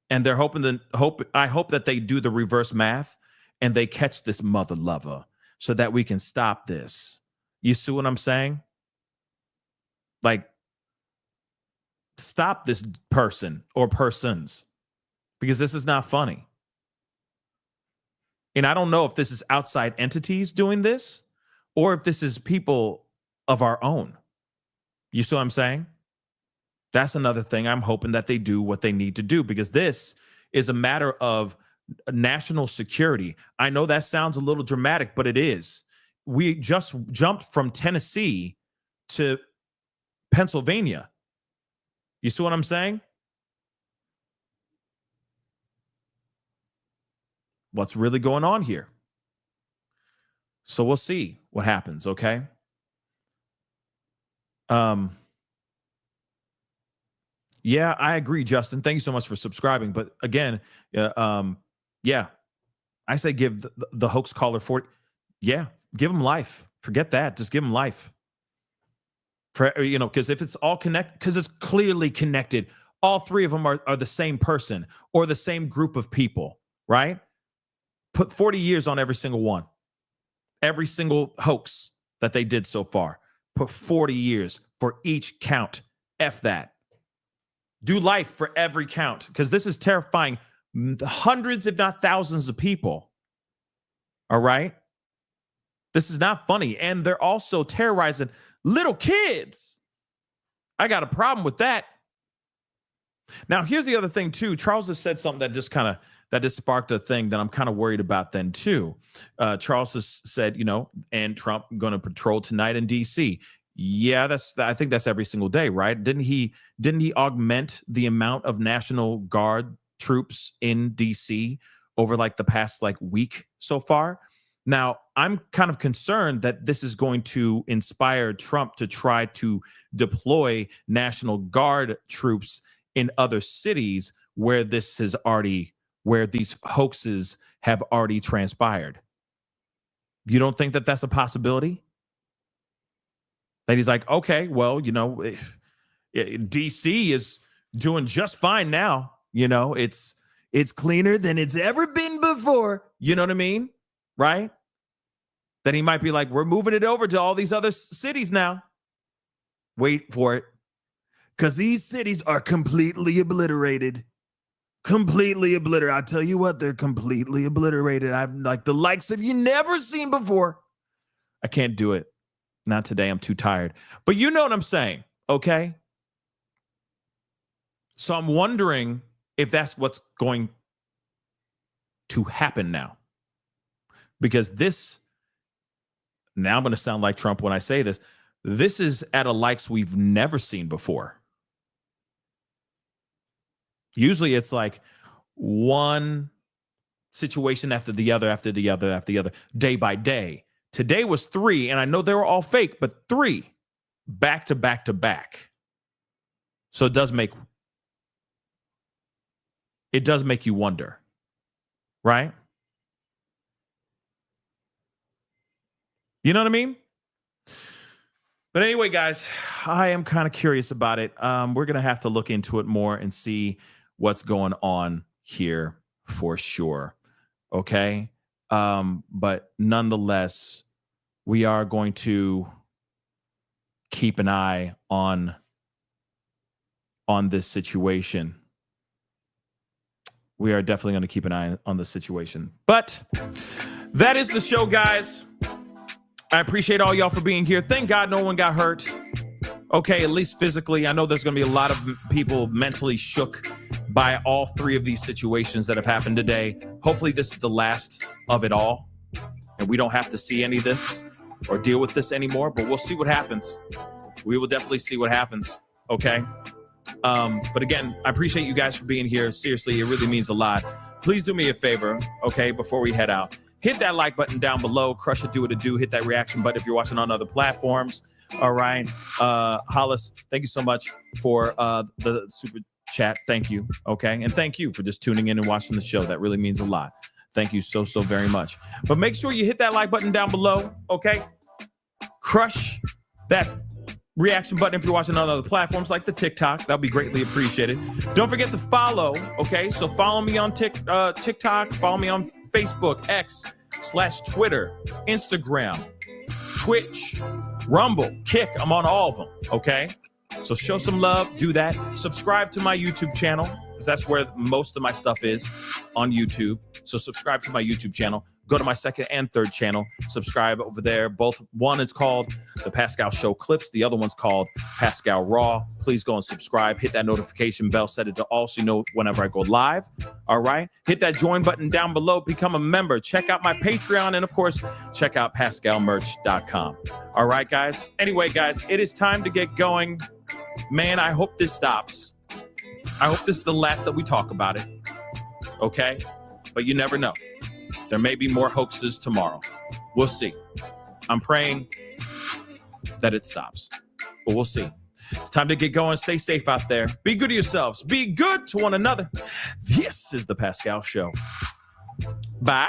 And they're I hope that they do the reverse math and they catch this mother lover so that we can stop this. You see what I'm saying? Like, stop this person or persons, because this is not funny. And I don't know if this is outside entities doing this or if this is people of our own. You see what I'm saying? That's another thing. I'm hoping that they do what they need to do, because this is a matter of national security. I know that sounds a little dramatic, but it is. We just jumped from Tennessee to Pennsylvania. You see what I'm saying? What's really going on here? So we'll see what happens, okay? Yeah, I agree, Justin. Thank you so much for subscribing. But again, yeah, I say give the hoax caller 40. Yeah, give him life. Forget that. Just give him life. Because if it's all connected, because it's clearly connected, all 3 of them are the same person or the same group of people, right? Put 40 years on every single one. Every single hoax that they did so far. Put 40 years for each count. F that. Do life for every count, because this is terrifying hundreds, if not thousands of people. All right? This is not funny. And they're also terrorizing little kids. I got a problem with that. Now, here's the other thing, too. Charles has said something that just sparked a thing that I'm kind of worried about then, too. Charles has said, and Trump going to patrol tonight in D.C. Yeah, I think that's every single day, right? Didn't he augment the amount of National Guard troops in D.C. over like the past week so far? Now, I'm kind of concerned that this is going to inspire Trump to try to deploy National Guard troops in other cities where these hoaxes have already transpired. You don't think that that's a possibility? That he's like, okay, well, DC is doing just fine now. It's cleaner than it's ever been before. You know what I mean? Right? Then he might be like, we're moving it over to all these other cities now. Wait for it. Because these cities are completely obliterated. Completely obliterated. I'll tell you what, they're completely obliterated. I'm like the likes of you never seen before. I can't do it. Not today. I'm too tired. But you know what I'm saying, okay? So I'm wondering if that's what's going to happen now. Because this, now I'm going to sound like Trump when I say this, this is at a likes we've never seen before. Usually it's like one situation after the other, after the other, after the other, day by day. Today was 3, and I know they were all fake, but 3 back to back to back. So it does make you wonder, right? You know what I mean? But anyway, guys, I am kind of curious about it. We're going to have to look into it more and see what's going on here for sure. Okay? But nonetheless, we are going to keep an eye on this situation. We are definitely going to keep an eye on the situation. But that is the show, guys. I appreciate all y'all for being here. Thank God no one got hurt. Okay, at least physically. I know there's going to be a lot of people mentally shook by all 3 of these situations that have happened today. Hopefully this is the last of it all, and we don't have to see any of this or deal with this anymore, but we'll see what happens. We will definitely see what happens, okay? But again, I appreciate you guys for being here. Seriously, it really means a lot. Please do me a favor, okay, before we head out. Hit that like button down below. Crush it, do what it do. Hit that reaction button if you're watching on other platforms. All right. Hollis, thank you so much for the super chat. Thank you. Okay. And thank you for just tuning in and watching the show. That really means a lot. Thank you so very much. But make sure you hit that like button down below. Okay. Crush that reaction button if you're watching on other platforms like the TikTok. That'll be greatly appreciated. Don't forget to follow. Okay. So follow me on TikTok. Follow me on Facebook, X/Twitter, Instagram, Twitch, Rumble, Kick. I'm on all of them, okay? So show some love, do that. Subscribe to my YouTube channel, because that's where most of my stuff is, on YouTube. So subscribe to my YouTube channel. Go to my 2nd and 3rd channel. Subscribe over there. Both, one is called The Pascal Show Clips. The other one's called Pascal Raw. Please go and subscribe. Hit that notification bell. Set it to all so you know whenever I go live. All right? Hit that join button down below. Become a member. Check out my Patreon. And, of course, check out PascalMerch.com. All right, guys? Anyway, guys, it is time to get going. Man, I hope this stops. I hope this is the last that we talk about it. Okay? But you never know. There may be more hoaxes tomorrow. We'll see. I'm praying that it stops, but we'll see. It's time to get going. Stay safe out there. Be good to yourselves. Be good to one another. This is The Pascal Show. Bye.